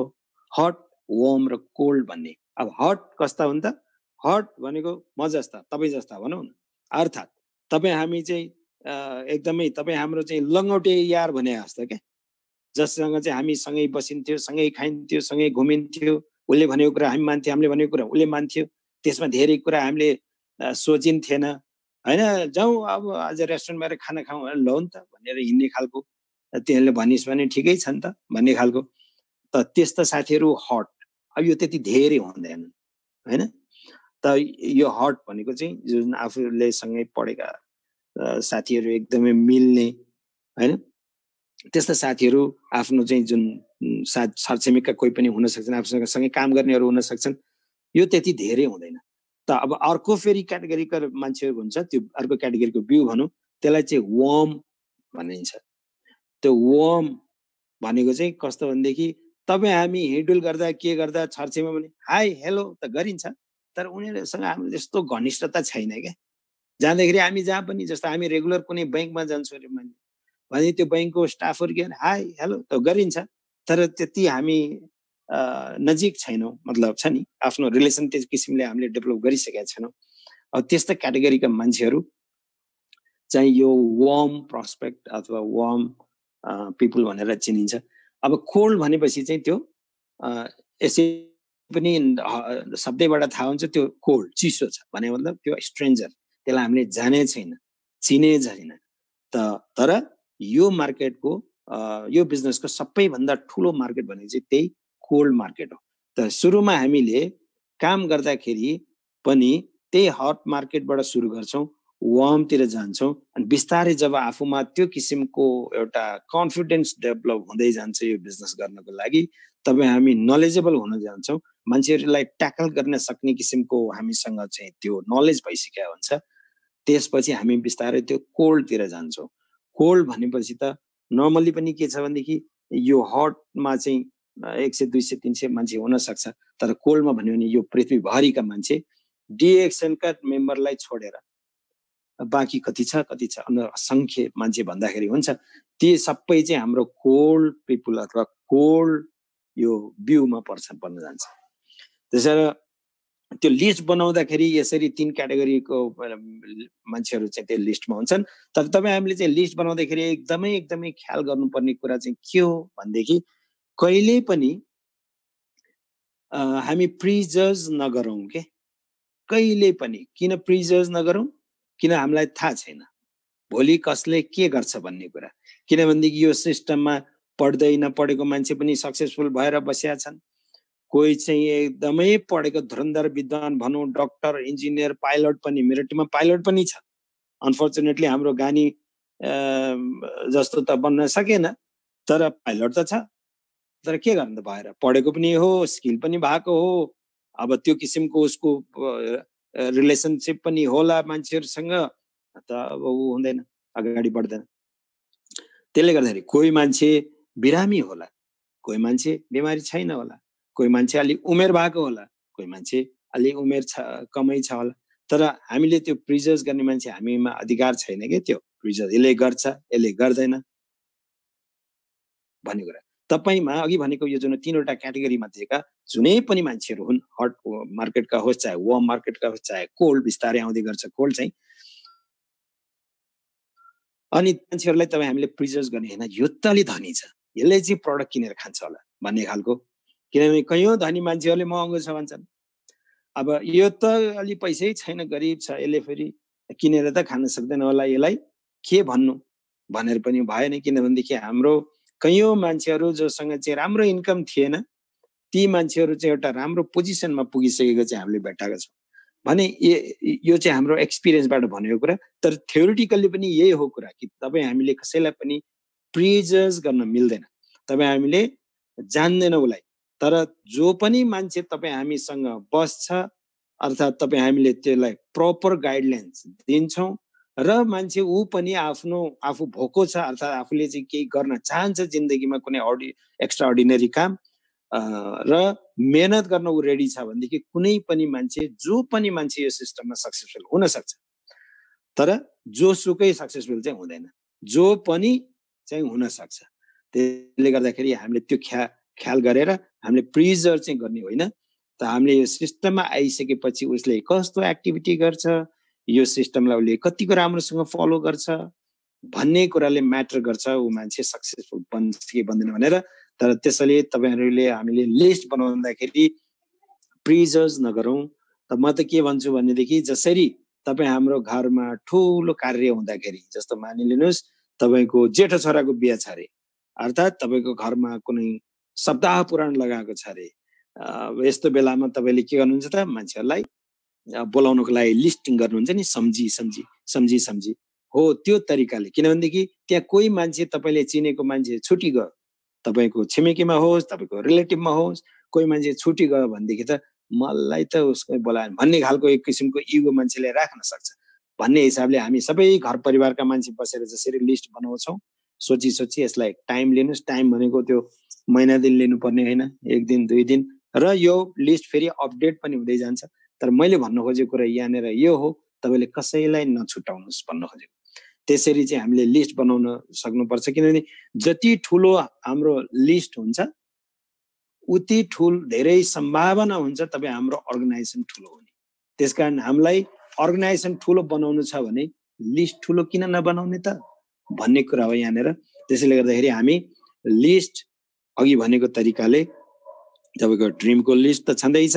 हट, वार्म र कोल्ड भन्ने। अब हट कस्ता हुन् त? हट भनेको म जस्ता तपाईँ जस्ता भनौँ न, अर्थात् तपाईँ हामी चाहिँ एकदमै तपाईँ हाम्रो चाहिँ लङ्गौटे यार भने जस्तो क्या, जससँग चाहिँ हामी सँगै बसिन्थ्यो, सँगै खाइन्थ्यो, सँगै घुमिन्थ्यो, उसले भनेको कुरा हामी मान्थ्यौँ, हामीले भनेको कुरा उसले मान्थ्यो, त्यसमा धेरै कुरा हामीले सोचिन्थेन होइन। जाउँ अब आज रेस्टुरेन्टमा खाना खाउँ भनेर लौ नि त भनेर हिँड्ने खालको, त्यसले भनिस् भने ठिकै छ नि त भन्ने खालको। त त्यस्ता साथीहरू हट। अब यो त्यति धेरै हुँदैन होइन। त यो हट भनेको चाहिँ जुन आफूले सँगै पढेका साथीहरू एकदमै मिल्ने होइन, त्यस्ता साथीहरू आफ्नो चाहिँ जुन छरछिमेकका कोही पनि हुन सक्छन्, आफूसँग सँगै काम गर्नेहरू हुन सक्छन्, यो त्यति धेरै हुँदैन। त अब अर्को फेरि क्याटेगोरीका मान्छेहरू हुन्छ, त्यो अर्को क्याटेगोरीको बिउ भनौँ, त्यसलाई चाहिँ वार्म भनिन्छ। त्यो वार्म भनेको चाहिँ कस्तो भनेदेखि तपाईँ हामी हिँडुल गर्दा के गर्दा छरछिमेकमा पनि हाई हेलो त गरिन्छ, तर उनीहरूसँग हाम्रो त्यस्तो घनिष्ठता छैन क्या। जाँदाखेरि हामी जहाँ पनि जस्तो हामी रेगुलर कुनै ब्याङ्कमा जान्छौँ अरे मैले भने त्यो ब्याङ्कको स्टाफहरू के हाई हेलो त गरिन्छ, तर त्यति हामी नजिक छैनौँ, मतलब छ नि आफ्नो रिलेसन त्यस किसिमले हामीले डेभलप गरिसकेका छैनौँ। अब त्यस्ता क्याटेगोरीका मान्छेहरू चाहिँ यो वार्म प्रोस्पेक्ट अथवा वार्म पिपुल भनेर चिनिन्छ। अब कोल्ड भनेपछि चाहिँ त्यो यसै पनि शब्दैबाट थाहा हुन्छ त्यो कोल्ड चिसो छ भने मतलब त्यो स्ट्रेन्जर, त्यसलाई हामीले जाने छैन, चिने छैन। तर यो मार्केटको यो बिजनेसको सबैभन्दा ठुलो मार्केट भनेको चाहिँ त्यही कोल्ड मार्केट हो। त सुरुमा हामीले काम गर्दाखेरि पनि त्यही हट मार्केटबाट सुरु गर्छौँ, वार्मतिर जान्छौँ, अनि बिस्तारै जब आफूमा त्यो किसिमको एउटा कन्फिडेन्स डेभलप हुँदै जान्छ यो बिजनेस गर्नको लागि, तब हामी नलेजेबल हुन जान्छौँ, मान्छेहरूलाई ट्याकल गर्न सक्ने किसिमको हामीसँग चाहिँ त्यो नलेज भइसकेको हुन्छ। त्यसपछि हामी बिस्तारै त्यो कोल्डतिर जान्छौँ। कोल्ड भनेपछि त नर्मली पनि के छ भनेदेखि यो हटमा चाहिँ 100, 200, 300 मान्छे हुन सक्छ, तर कोल्डमा भन्यो भने यो पृथ्वीभरिका मान्छे डिएक्सनका मेम्बरलाई छोडेर बाँकी कति छ असङ्ख्य मान्छे भन्दाखेरि हुन्छ, ती सबै चाहिँ हाम्रो कोल्ड पिपुल अथवा कोल्ड यो बिउमा पर्न जान्छ। त्यसैले त्यो लिस्ट बनाउँदाखेरि यसरी 3 क्याटेगोरीको मान्छेहरू चाहिँ त्यो लिस्टमा हुन्छन्। तर तपाईँ हामीले चाहिँ लिस्ट बनाउँदाखेरि एकदमै ख्याल गर्नुपर्ने कुरा चाहिँ के हो भनेदेखि कहिले पनि हामी प्रिजज नगरौँ के, कहिले पनि। किन प्रिजज नगरौँ? किन हामीलाई थाहा छैन भोलि कसले के गर्छ भन्ने कुरा। किनभनेदेखि यो सिस्टममा पढ्दै नपढेको मान्छे पनि सक्सेसफुल भएर बसेका छन्, कोही चाहिँ एकदमै पढेको धुरन्धर विद्वान भनौँ, डक्टर, इन्जिनियर, पाइलट पनि, मेरो टिममा पाइलट पनि छ। अनफर्चुनेटली हाम्रो गानी जस्तो त बन्न सकेन, तर पाइलट त छ। तर के गर्नु त भएर पढेको पनि हो, स्किल पनि भएको हो, अब त्यो किसिमको उसको रिलेसनसिप पनि होला मान्छेहरूसँग, त अब ऊ हुँदैन, अगाडि बढ्दैन। त्यसले गर्दाखेरि कोही मान्छे बिरामी होला, कोही मान्छे बिमारी छैन होला, कोही मान्छे अलि उमेर भएको होला, कोही मान्छे अलि उमेर कमै छ होला, तर हामीले त्यो प्रिजर्भ गर्ने मान्छे हामीमा अधिकार छैन के। त्यो प्रिजर्भ यसले गर्छ यसले गर्दैन भन्ने कुरा तपाईमा अघि भनेको यो जुन 3वटा क्याटेगोरी मध्येका जुनै पनि मान्छेहरू हुन्, हट मार्केटका होस् चाहे वार्म मार्केटका होस् चाहे कोल्ड, बिस्तारै आउँदै गर्छ कोल्ड चाहिँ, अनि मान्छेहरूलाई तपाईँ हामीले प्रिजर्भ गर्ने हैन, यो त अलि धनी छ यसले चाहिँ प्रडक्ट किनेर खान्छ होला भन्ने खालको। किनभने कयौं धनी मान्छेहरूले महँगो छ भन्छन्, अब यो त अलि पैसै छैन, गरिब छ, यसले फेरि किनेर त खान सक्दैन होला, यसलाई के भन्नु भनेर पनि भएन। किनभनेदेखि हाम्रो कयौं मान्छेहरू जोसँग चाहिँ राम्रो इन्कम थिएन, ती मान्छेहरू चाहिँ एउटा राम्रो पोजिसनमा पुगिसकेको चाहिँ हामीले भेटाएका छौँ भने यो चाहिँ हाम्रो एक्सपिरियन्सबाट भनेको कुरा। तर थ्योरिटिकल्ली पनि यही हो कुरा कि तपाईँ हामीले कसैलाई पनि प्रिजर्भ गर्न मिल्दैन। तपाईँ हामीले जान्दैन उसलाई, तर जो पनि मान्छे तपाईँ हामीसँग बस्छ अर्थात् तपाईँ हामीले त्यसलाई प्रपर गाइडलाइन्स दिन्छौँ र मान्छे ऊ पनि आफू भोको छ अर्थात् आफूले चाहिँ केही गर्न चाहन्छ जिन्दगीमा कुनै एक्स्ट्रा अर्डिनरी काम र मेहनत गर्न ऊ रेडी छ भनेदेखि कुनै पनि मान्छे जो पनि मान्छे यो सिस्टममा सक्सेसफुल हुन सक्छ। तर जोसुकै सक्सेसफुल चाहिँ हुँदैन, जो पनि चाहिँ हुन सक्छ। त्यसले गर्दाखेरि हामीले त्यो ख्याल गरेर हामीले प्रिजर्भ चाहिँ गर्ने होइन। त हामीले यो सिस्टममा आइसकेपछि उसले कस्तो एक्टिभिटी गर्छ, यो सिस्टमलाई उसले कतिको राम्रोसँग फलो गर्छ भन्ने कुराले म्याटर गर्छ ऊ मान्छे सक्सेसफुल बन्छ कि बन्दैन भनेर। तर त्यसैले तपाईहरुले हामीले लिस्ट बनाउँदाखेरि प्रिजर्भ नगरौँ। त म त के भन्छु भनेदेखि जसरी तपाई हाम्रो घरमा ठूलो कार्य हुँदाखेरि, जस्तो मानिलिनुस् तपाईको जेठो छोराको बिहे छ रे, अर्थात् तपाईको घरमा कुनै सप्ताह पुराण लगाएको छ रे, यस्तो बेलामा तपाईले के गर्नुहुन्छ त मान्छेहरुलाई बोलाउनको लागि लिस्टिङ गर्नुहुन्छ नि, सम्झी हो त्यो तरिकाले। किनभनेदेखि त्यहाँ कोही मान्छे तपाईले चिनेको मान्छे छुटी गयो, तपाईको छिमेकीमा होस् तपाईको रिलेटिभमा होस्, कोही मान्छे छुटी गयो भनेदेखि त मलाई त उसको बोलाएन भन्ने खालको एक किसिमको इगो मान्छेले राख्न सक्छ। भन्ने हिसाबले हामी सबै घर परिवारका मान्छे बसेर जसरी लिस्ट बनाउँछौँ, सोची यसलाई टाइम लिनुस्। टाइम भनेको त्यो महिना दिन लिनुपर्ने होइन, एक दिन दुई दिन, र यो लिस्ट फेरि अपडेट पनि हुँदै जान्छ। तर मैले भन्न खोजेको कुरा यहाँनिर यो हो, तपाईले कसैलाई नछुटाउनुस् भन्न खोजेको। त्यसरी चाहिँ हामीले लिस्ट बनाउन सक्नुपर्छ। किनभने जति ठुलो हाम्रो लिस्ट हुन्छ उति धेरै सम्भावना हुन्छ तपाईँ हाम्रो अर्गनाइजेसन ठुलो हुने। त्यसकारण हामीलाई अर्गनाइजेसन ठुलो बनाउनु छ भने लिस्ट ठुलो किन नबनाउने त भन्ने कुरा हो यहाँनिर। त्यसैले गर्दाखेरि हामी लिस्ट अघि भनेको तरिकाले तपाईको ड्रिमको लिस्ट त छँदैछ,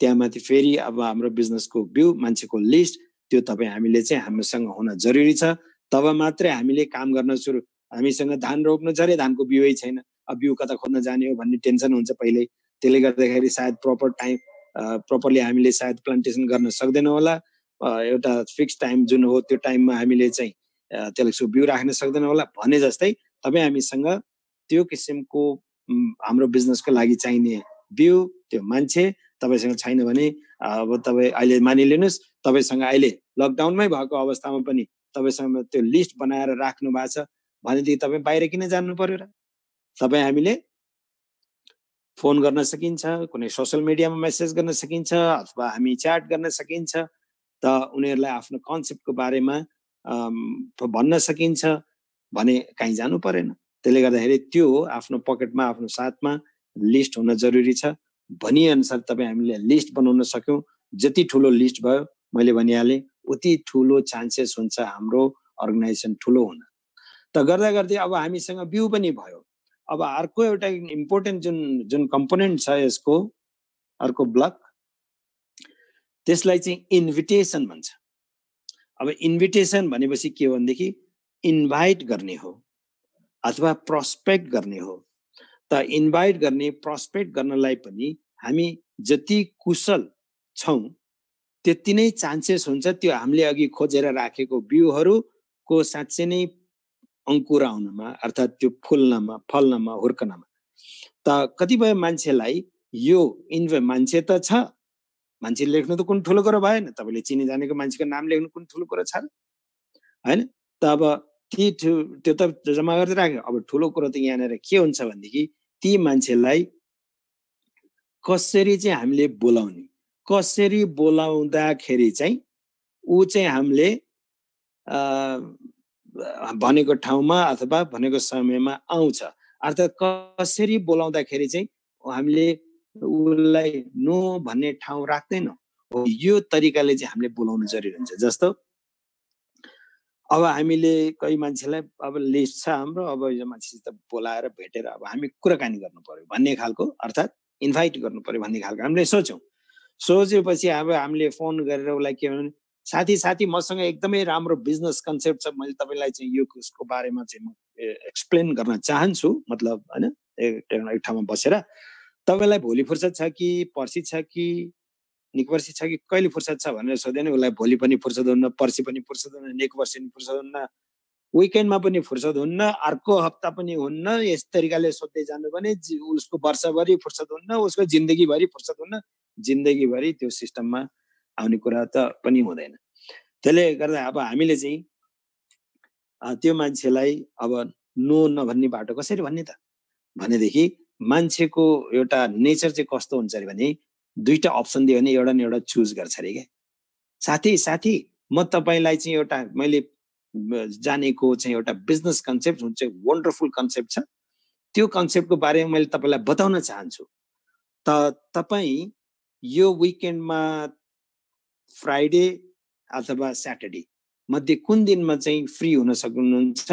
त्यहाँमाथि फेरि अब हाम्रो बिजनेसको भ्यू, मान्छेको लिस्ट, त्यो तपाईँ हामीले चाहिँ हामीसँग हुन जरुरी छ। तब मात्रै हामीले काम गर्न सुरु। हामीसँग धान रोप्नु छ रे, धानको बिउै छैन, अब बिउ कता खोज्न जाने हो भन्ने टेन्सन हुन्छ पहिल्यै। त्यसले गर्दाखेरि सायद प्रपरली हामीले सायद प्लान्टेसन गर्न सक्दैनौँ होला। एउटा फिक्स टाइम जुन हो त्यो टाइममा हामीले चाहिँ त्यसलाई बिउ राख्न सक्दैनौँ होला भने जस्तै तपाईँ हामीसँग त्यो किसिमको हाम्रो बिजनेसको लागि चाहिने बिउ, त्यो मान्छे तपाईसँग छैन भने, अब तपाईँ अहिले मानिलिनुस् तपाईसँग अहिले लकडाउनमै भएको अवस्थामा पनि तपाईसँग त्यो लिस्ट बनाएर राख्नु भएको छ भनेदेखि तपाईँ बाहिर किन जानु पर्यो र? तपाईँ हामीले फोन गर्न सकिन्छ, कुनै सोशल मिडियामा मेसेज गर्न सकिन्छ, अथवा हामी च्याट गर्न सकिन्छ। त उनीहरूलाई आफ्नो कन्सेप्टको बारेमा भन्न सकिन्छ भने कहीँ जानु परेन। त्यसले गर्दाखेरि त्यो आफ्नो पकेटमा, आफ्नो साथमा लिस्ट हुन जरुरी छ। भनी अनुसार तपाईँ हामीले लिस्ट बनाउन सक्यौँ, जति ठुलो लिस्ट भयो मैले भनिहालेँ उति ठुलो चान्सेस हुन्छ हाम्रो अर्गनाइजेसन ठुलो हुन। त गर्दा गर्दै अब हामीसँग बिउ पनि भयो। अब अर्को एउटा इम्पोर्टेन्ट जुन कम्पोनेन्ट छ यसको, अर्को ब्लक, त्यसलाई चाहिँ इन्भिटेसन भन्छ। अब इन्भिटेसन भनेपछि के हो भनेदेखि इन्भाइट गर्ने हो अथवा प्रोस्पेक्ट गर्ने हो। त इन्भाइट गर्ने, प्रोस्पेक्ट गर्नलाई पनि हामी जति कुशल छौँ त्यति नै चान्सेस हुन्छ त्यो हामीले अघि खोजेर राखेको बिउहरूको साँच्चै नै अंकुर आउनमा, अर्थात् त्यो फुल्नमा, फल्नमा, हुर्कनमा। त कतिपय मान्छेलाई यो मान्छे त छ, मान्छे लेख्नु त कुन ठुलो कुरो भएन, तपाईले चिने जानेको मान्छेको नाम लेख्नु कुन ठुलो कुरो छ हैन? त अब त्यो त जम्मा गर्दै राख्यो। अब ठुलो कुरो त यहाँनिर के हुन्छ भनेदेखि ती मान्छेलाई कसरी चाहिँ हामीले बोलाउने, कसरी बोलाउँदाखेरि चाहिँ ऊ चाहिँ हामीले भनेको ठाउँमा अथवा भनेको समयमा आउँछ। अर्थात् कसरी बोलाउँदाखेरि चाहिँ हामीले उसलाई नो भन्ने ठाउँ राख्दैनौँ, यो तरिकाले चाहिँ हामीले बोलाउनु जरुरी हुन्छ। जस्तो अब हामीले कोही मान्छेलाई अब लिस्ट छ हाम्रो, अब यो मान्छेसित बोलाएर भेटेर अब हामी कुराकानी गर्नु पर्यो भन्ने खालको, अर्थात् इन्भाइट गर्नु पर्यो भन्ने खालको हामीले सोचेपछि अब हामीले फोन गरेर उसलाई के भन्नु, साथी मसँग एकदमै राम्रो बिजनेस कन्सेप्ट छ, मैले तपाईलाई चाहिँ यो उसको बारेमा चाहिँ म एक्सप्लेन गर्न चाहन्छु, मतलब हैन, एक ठाउँमा बसेर तपाईलाई भोलि फुर्सद छ कि पर्सि छ कि निक पर्सि छ कि कहिले फुर्सद छ भनेर सोध्यो भने उसलाई भोलि पनि फुर्सद हुन्न, पर्सि पनि फुर्सद हुन्न, निक पर्सि पनि फुर्सद हुन्न, विकेन्डमा पनि फुर्सद हुन्न, अर्को हप्ता पनि हुन्न, यस तरिकाले सोध्दै जानु भने उसको वर्षभरि फुर्सद हुन्न, उसको जिन्दगीभरि फुर्सद हुन्न, जिन्दगीभरि त्यो सिस्टममा आउने कुरा त पनि हुँदैन। त्यसले गर्दा अब हामीले चाहिँ त्यो मान्छेलाई अब नो नभन्ने बाटो कसरी भन्ने त भनेदेखि मान्छेको एउटा नेचर चाहिँ कस्तो हुन्छ अरे भने दुईटा अप्सन दियो भने एउटा न एउटा चुज गर्छ अरे क्या। साथी म तपाईँलाई चाहिँ एउटा मैले जानेको चाहिँ एउटा बिजनेस कन्सेप्ट हुन्छ, वन्डरफुल कन्सेप्ट छ, त्यो कन्सेप्टको बारेमा मैले तपाईँलाई बताउन चाहन्छु। तपाईँ यो विकेन्डमा फ्राइडे अथवा स्याटरडे मध्ये कुन दिनमा चाहिँ फ्री हुन सक्नुहुन्छ,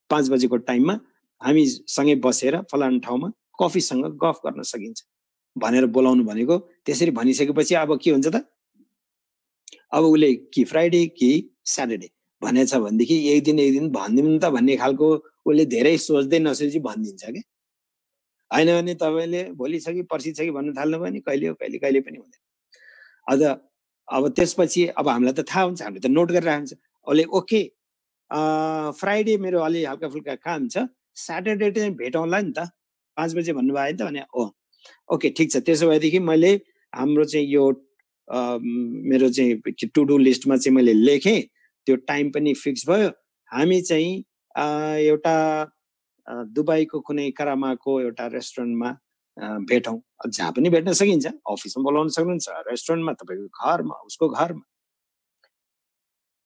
5 बजेको टाइममा हामी सँगै बसेर फलाना ठाउँमा कफीसँग गफ गर्न सकिन्छ भनेर बोलाउनु भनेको। त्यसरी भनिसकेपछि अब के हुन्छ त, अब उसले कि फ्राइडे कि स्याटरडे भनेछ भनेदेखि एक दिन भनिदिनु त भन्ने खालको उसले धेरै सोच्दै नसोची भनिदिन्छ क्या। होइन भने तपाईँले भोलि छ कि पर्सि छ कि भन्नु थाल्नु भयो भने कहिले हो कहिले पनि हुँदैन। अब त्यसपछि अब हामीलाई त थाहा हुन्छ, हामीले त नोट गरेर हुन्छ। उसले ओके फ्राइडे मेरो अलि हल्का फुल्का काम छ, स्याटरडे चाहिँ भेटौँला नि त 5 बजे भन्नुभयो नि त भने ओके ठिक छ। त्यसो भएदेखि मैले हाम्रो चाहिँ यो मेरो चाहिँ टु डु लिस्टमा चाहिँ मैले लेखेँ, त्यो टाइम पनि फिक्स भयो। हामी चाहिँ एउटा दुबईको कुनै करामाको एउटा रेस्टुरेन्टमा भेटौँ, जहाँ पनि भेट्न सकिन्छ, अफिसमा बोलाउन सक्नुहुन्छ, रेस्टुरेन्टमा, तपाईँको घरमा, उसको घरमा।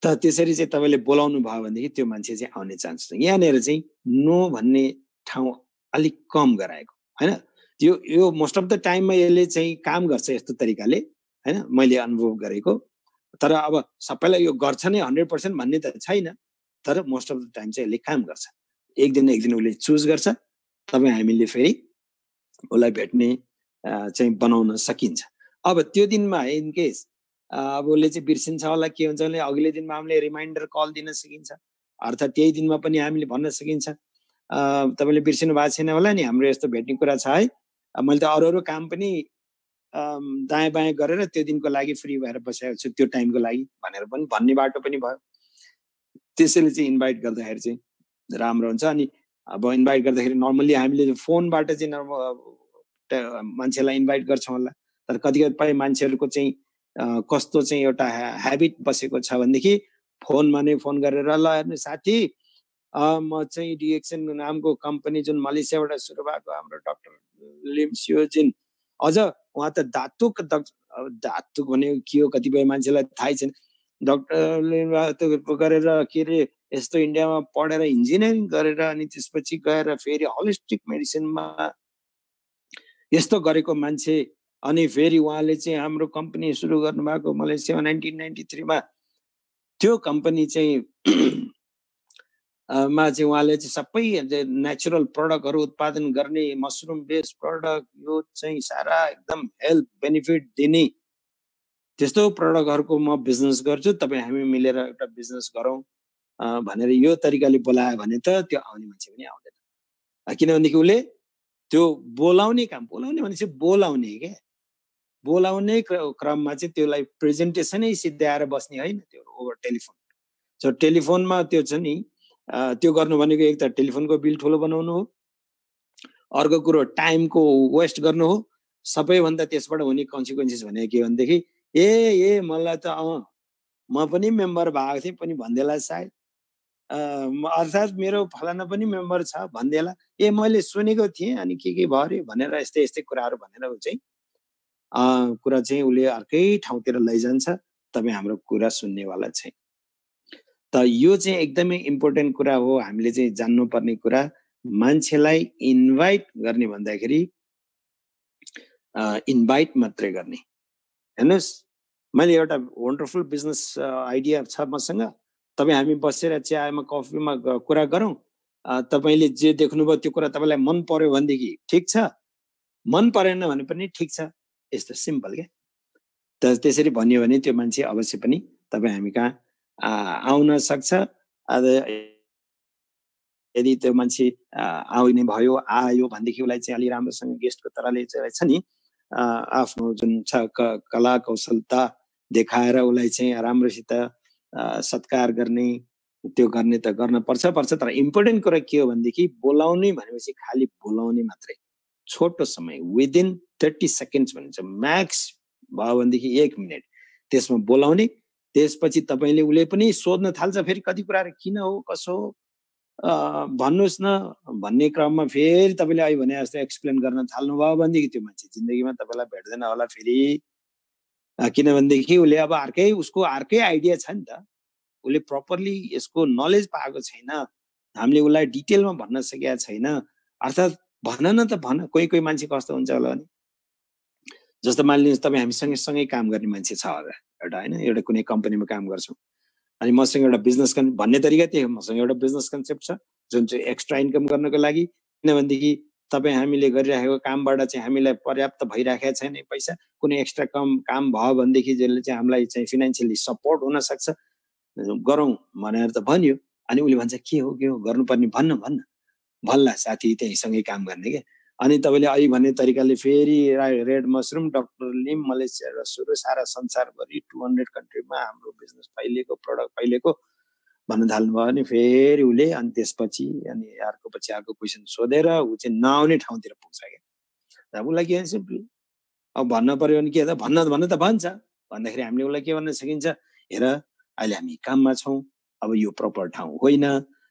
त त्यसरी चाहिँ तपाईँले बोलाउनु भयो भनेदेखि त्यो मान्छे चाहिँ आउने चान्स छ। यहाँनिर चाहिँ नो भन्ने ठाउँ अलिक कम गराएको होइन। यो मोस्ट अफ द टाइममा यसले चाहिँ काम गर्छ यस्तो तरिकाले होइन, मैले अनुभव गरेको। तर अब सबैलाई यो गर्छ नै 100% भन्ने त छैन, तर मोस्ट अफ द टाइम चाहिँ यसले काम गर्छ। एक दिन उसले चुज गर्छ, तपाईँ हामीले फेरि उसलाई भेट्ने चाहिँ बनाउन सकिन्छ। अब त्यो दिनमा इन केस अब उसले चाहिँ बिर्सिन्छ होला, के हुन्छ भने अघिल्लो दिनमा हामीले रिमाइन्डर कल दिन सकिन्छ, अर्थात् त्यही दिनमा पनि हामीले भन्न सकिन्छ तपाईँले बिर्सिनु भएको छैन होला नि, हाम्रो यस्तो भेट्ने कुरा छ है, मैले त अरू काम पनि दायाँ बायाँ गरेर त्यो दिनको लागि फ्री भएर बसेको छु त्यो टाइमको लागि भनेर पनि भन्ने बाटो पनि भयो। त्यसैले चाहिँ इन्भाइट गर्दाखेरि चाहिँ राम्रो हुन्छ। अनि अब इन्भाइट गर्दाखेरि नर्मल्ली हामीले फोनबाट चाहिँ मान्छेलाई इन्भाइट गर्छौँ होला, तर कतिपय मान्छेहरूको चाहिँ कस्तो चाहिँ एउटा ह्याबिट बसेको छ भनेदेखि फोनमा नै फोन गरेर ल हेर्नु साथी म चाहिँ डिएक्सन नामको कम्पनी जुन मलेसियाबाट सुरु भएको हाम्रो डाक्टर लिम सियोजिन, अझ उहाँ त दातुक भनेको के हो कतिपय मान्छेलाई थाहै छैन, डाक्टरले गरेर के अरे यस्तो इन्डियामा पढेर इन्जिनियरिङ गरेर अनि त्यसपछि गएर फेरि होलिस्टिक मेडिसिनमा यस्तो गरेको मान्छे, अनि फेरि उहाँले चाहिँ हाम्रो कम्पनी सुरु गर्नुभएको मलेसियामा 1993 मा। त्यो कम्पनी चाहिँ उहाँले चाहिँ सबै नेचुरल प्रडक्टहरू उत्पादन गर्ने, मसरुम बेस्ड प्रडक्ट, यो चाहिँ सारा एकदम हेल्थ बेनिफिट दिने त्यस्तो प्रडक्टहरूको म बिजनेस गर्छु, तपाईँ हामी मिलेर एउटा बिजनेस गरौँ भनेर यो तरिकाले बोलायो भने त त्यो आउने मान्छे पनि आउँदैन। किनभनेदेखि उसले त्यो बोलाउने काम, बोलाउने भनेपछि बोलाउने क्या, बोलाउने क्रममा चाहिँ त्यसलाई प्रेजेन्टेसनै सिद्ध्याएर बस्ने होइन, त्यो ओभर टेलिफोन। सो टेलिफोनमा त्यो छ नि, त्यो गर्नु भनेको एक त टेलिफोनको बिल ठुलो बनाउनु हो, अर्को कुरो टाइमको वेस्ट गर्नु हो, सबैभन्दा त्यसबाट हुने कन्सिक्वेन्सेस भनेको के भनेदेखि मलाई त म पनि मेम्बर भएको थिएँ पनि भन्देला सायद, अर्थात् मेरो फलाना पनि मेम्बर छ भन्देला, मैले सुनेको थिएँ अनि के भयो अरे भनेर यस्तै कुराहरू भनेर चाहिँ कुरा चाहिँ उसले अर्कै ठाउँतिर लैजान्छ, तपाईँ हाम्रो कुरा सुन्नेवाला छैन। त यो चाहिँ एकदमै इम्पोर्टेन्ट कुरा हो, हामीले चाहिँ जान्नुपर्ने कुरा। मान्छेलाई इन्भाइट गर्ने भन्दाखेरि इन्भाइट मात्रै गर्ने। हेर्नुहोस्, मैले एउटा वन्डरफुल बिजनेस आइडिया छ मसँग, तपाईँ हामी बसेर चियामा कफीमा कुरा गरौँ, तपाईँले जे देख्नुभयो त्यो कुरा तपाईँलाई मन पर्यो भनेदेखि ठिक छ, मन परेन भने पनि ठिक छ, यस्तो सिम्पल क्या। त त्यसरी भन्यो भने त्यो मान्छे अवश्य पनि तपाईँ हामी कहाँ आउन सक्छ। यदि त्यो मान्छे आउने भयो, आयो भनेदेखि उसलाई चाहिँ अलि राम्रोसँग गेस्टको तरहले चाहिँ छ नि आफ्नो जुन छ कला कौशलता देखाएर उसलाई चाहिँ राम्रोसित सत्कार गर्ने, त्यो गर्ने त गर्न पर्छ तर इम्पोर्टेन्ट कुरा के हो भनेदेखि बोलाउने भनेपछि खालि बोलाउने मात्रै, छोटो समय विदिन 30 सेकेन्ड्स भनिन्छ, म्याक्स भयो भनेदेखि 1 मिनट त्यसमा बोलाउने। त्यसपछि तपाईँले उसले पनि सोध्न थाल्छ फेरि कति कुराहरू, किन हो कसो हो भन्नुहोस् न भन्ने क्रममा फेरि तपाईँले अहिले भने जस्तो एक्सप्लेन गर्न थाल्नुभयो भनेदेखि त्यो मान्छे जिन्दगीमा तपाईँलाई भेट्दैन होला फेरि। किनभनेदेखि उसले अब उसको अर्कै आइडिया छ नि त, उसले प्रपरली यसको नलेज पाएको छैन, हामीले उसलाई डिटेलमा भन्न सकेका छैन। अर्थात् भन न त भन, कोही मान्छे कस्तो हुन्छ होला भने जस्तो मानिलिनुहोस् तपाईँ हामीसँग सँगै काम गर्ने मान्छे छ होला एउटा होइन, एउटा कुनै कम्पनीमा काम गर्छौँ अनि मसँग एउटा बिजनेस भन्ने तरिका त्यही हो, मसँग एउटा बिजनेस कन्सेप्ट छ जुन चाहिँ एक्स्ट्रा इन्कम गर्नको लागि, किनभनेदेखि तपाईँ हामीले गरिराखेको कामबाट चाहिँ हामीलाई पर्याप्त भइराखेको छैन पैसा, कुनै एक्स्ट्रा काम भयो भनेदेखि जसले चाहिँ हामीलाई चाहिँ फिनान्सियली सपोर्ट हुन सक्छ गरौँ भनेर त भन्यो। अनि उसले भन्छ के हो गर्नुपर्ने भन्न भन्ला साथी त्यही सँगै काम गर्ने के। अनि तपाईँले अहिले भन्ने तरिकाले फेरि red mushroom doctor Lim Malaysia सुरु सारा संसारभरि 200 कन्ट्रीमा हाम्रो बिजनेस फैलिएको, प्रडक्ट फैलिएको भन्न थाल्नुभयो भने फेरि उसले अनि त्यसपछि अनि अर्को पछि अर्को क्वेसन सोधेर ऊ चाहिँ नआउने ठाउँतिर पुग्छ क्या। उसलाई के सिम्पली अब भन्न पर्यो भने के त भन्न त भन्छ भन्दाखेरि हामीले उसलाई के भन्न सकिन्छ, हेर अहिले हामी काममा छौँ, अब यो प्रपर ठाउँ होइन,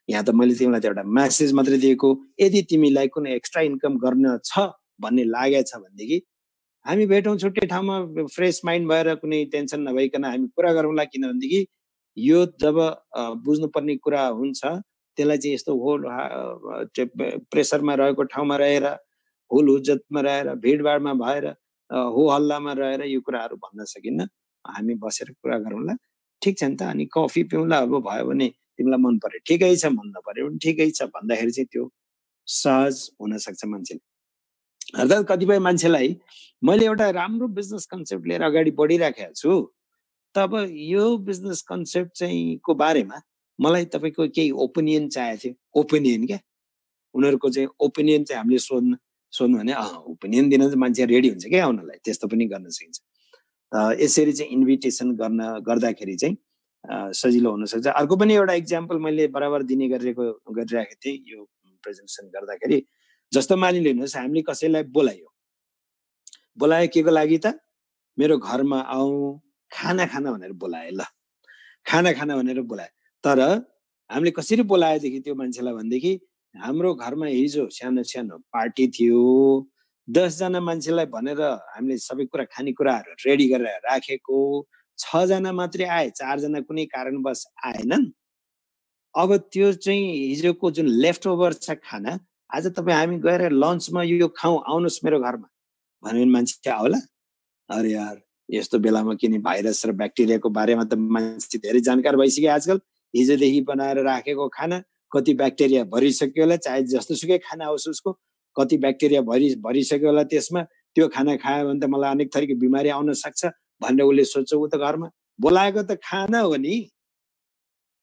यहाँ त मैले तिमीलाई त एउटा म्यासेज मात्रै दिएको, यदि तिमीलाई कुनै एक्स्ट्रा इन्कम गर्न छ भन्ने लागेको छ भनेदेखि हामी भेटौँ छुट्टै ठाउँमा फ्रेस माइन्ड भएर कुनै टेन्सन नभइकन हामी कुरा गरौँला। किनभनेदेखि यो जब बुझ्नुपर्ने कुरा हुन्छ त्यसलाई चाहिँ यस्तो होल प्रेसरमा रहेको ठाउँमा रहेर, हुल हुज्जतमा रहेर, भिडभाडमा भएर, हो हल्लामा रहेर यो कुराहरू भन्न सकिन्न। हामी बसेर कुरा गरौँला, ठिक छ नि त, अनि कफी पिउँला, अब भयो भने तिमीलाई मन पर्यो ठिकै छ, मन नपर्यो भने ठिकै छ भन्दाखेरि चाहिँ त्यो सहज हुन सक्छ मान्छेले। अर्थात् कतिपय मान्छेलाई मैले एउटा राम्रो बिजनेस कन्सेप्ट लिएर अगाडि बढिराखेको छु, तब यो बिजनेस कन्सेप्ट चाहिँ को बारेमा मलाई तपाईँको केही ओपिनियन चाहिएको थियो। ओपिनियन क्या, उनीहरूको चाहिँ ओपिनियन चाहिँ हामीले सोध्नु भने ओपिनियन दिन चाहिँ मान्छे रेडी हुन्छ क्या आउनलाई, त्यस्तो पनि गर्न सकिन्छ। यसरी चाहिँ इन्भिटेसन गर्दाखेरि चाहिँ सजिलो हुनसक्छ। अर्को पनि एउटा इक्जाम्पल मैले बराबर दिने गरिरहेको थिएँ यो प्रेजेन्टेसन गर्दाखेरि, जस्तो मानिलिनुहोस् हामीले कसैलाई बोलायो के को लागि त, मेरो घरमा आऊ खाना खाना भनेर बोलायो, ल खाना खाना भनेर बोलायो। तर हामीले कसरी बोलायोदेखि त्यो मान्छेलाई भनेदेखि हाम्रो घरमा हिजो सानो पार्टी थियो, 10 जना मान्छेलाई भनेर हामीले सबै कुरा खानेकुराहरू रेडी गरेर राखेको, 6 जना मात्रै आए, 4 जना कुनै कारणवश आएनन्। अब त्यो चाहिँ हिजोको जुन लेफ्ट ओभर छ खाना, आज तपाईँ हामी गएर लन्चमा यो खाउँ आउनुहोस् मेरो घरमा भन्यो भने मान्छे आउला? अरे यार यस्तो बेलामा किन भाइरस र ब्याक्टेरियाको बारेमा त मान्छे धेरै जानकार भइसक्यो आजकल। हिजोदेखि बनाएर राखेको खाना कति ब्याक्टेरिया भरिसक्यो होला, चाहे जस्तोसुकै खाना होस् उसको कति ब्याक्टेरिया भरिसक्यो होला त्यसमा, त्यो खाना खायो भने त मलाई अनेक थरीको बिमारी आउन सक्छ भनेर उसले सोध्छ। ऊ त घरमा बोलाएको त खाना हो नि,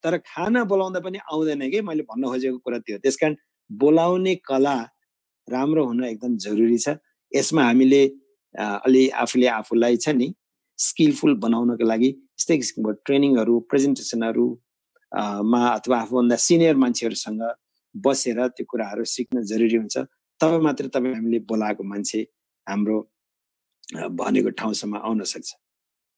तर खाना बोलाउँदा पनि आउँदैन कि, मैले भन्न खोजेको कुरा त्यो। त्यसकारण बोलाउने कला राम्रो हुन एकदम जरुरी छ। यसमा हामीले अलि आफूले आफूलाई छ नि स्किलफुल बनाउनको लागि यस्तै किसिमको ट्रेनिङहरू, प्रेजेन्टेसनहरू मा अथवा आफूभन्दा सिनियर मान्छेहरूसँग बसेर त्यो कुराहरू सिक्न जरुरी हुन्छ। तब मात्र तपाईँ हामीले बोलाएको मान्छे हाम्रो भनेको ठाउँसम्म आउन सक्छ।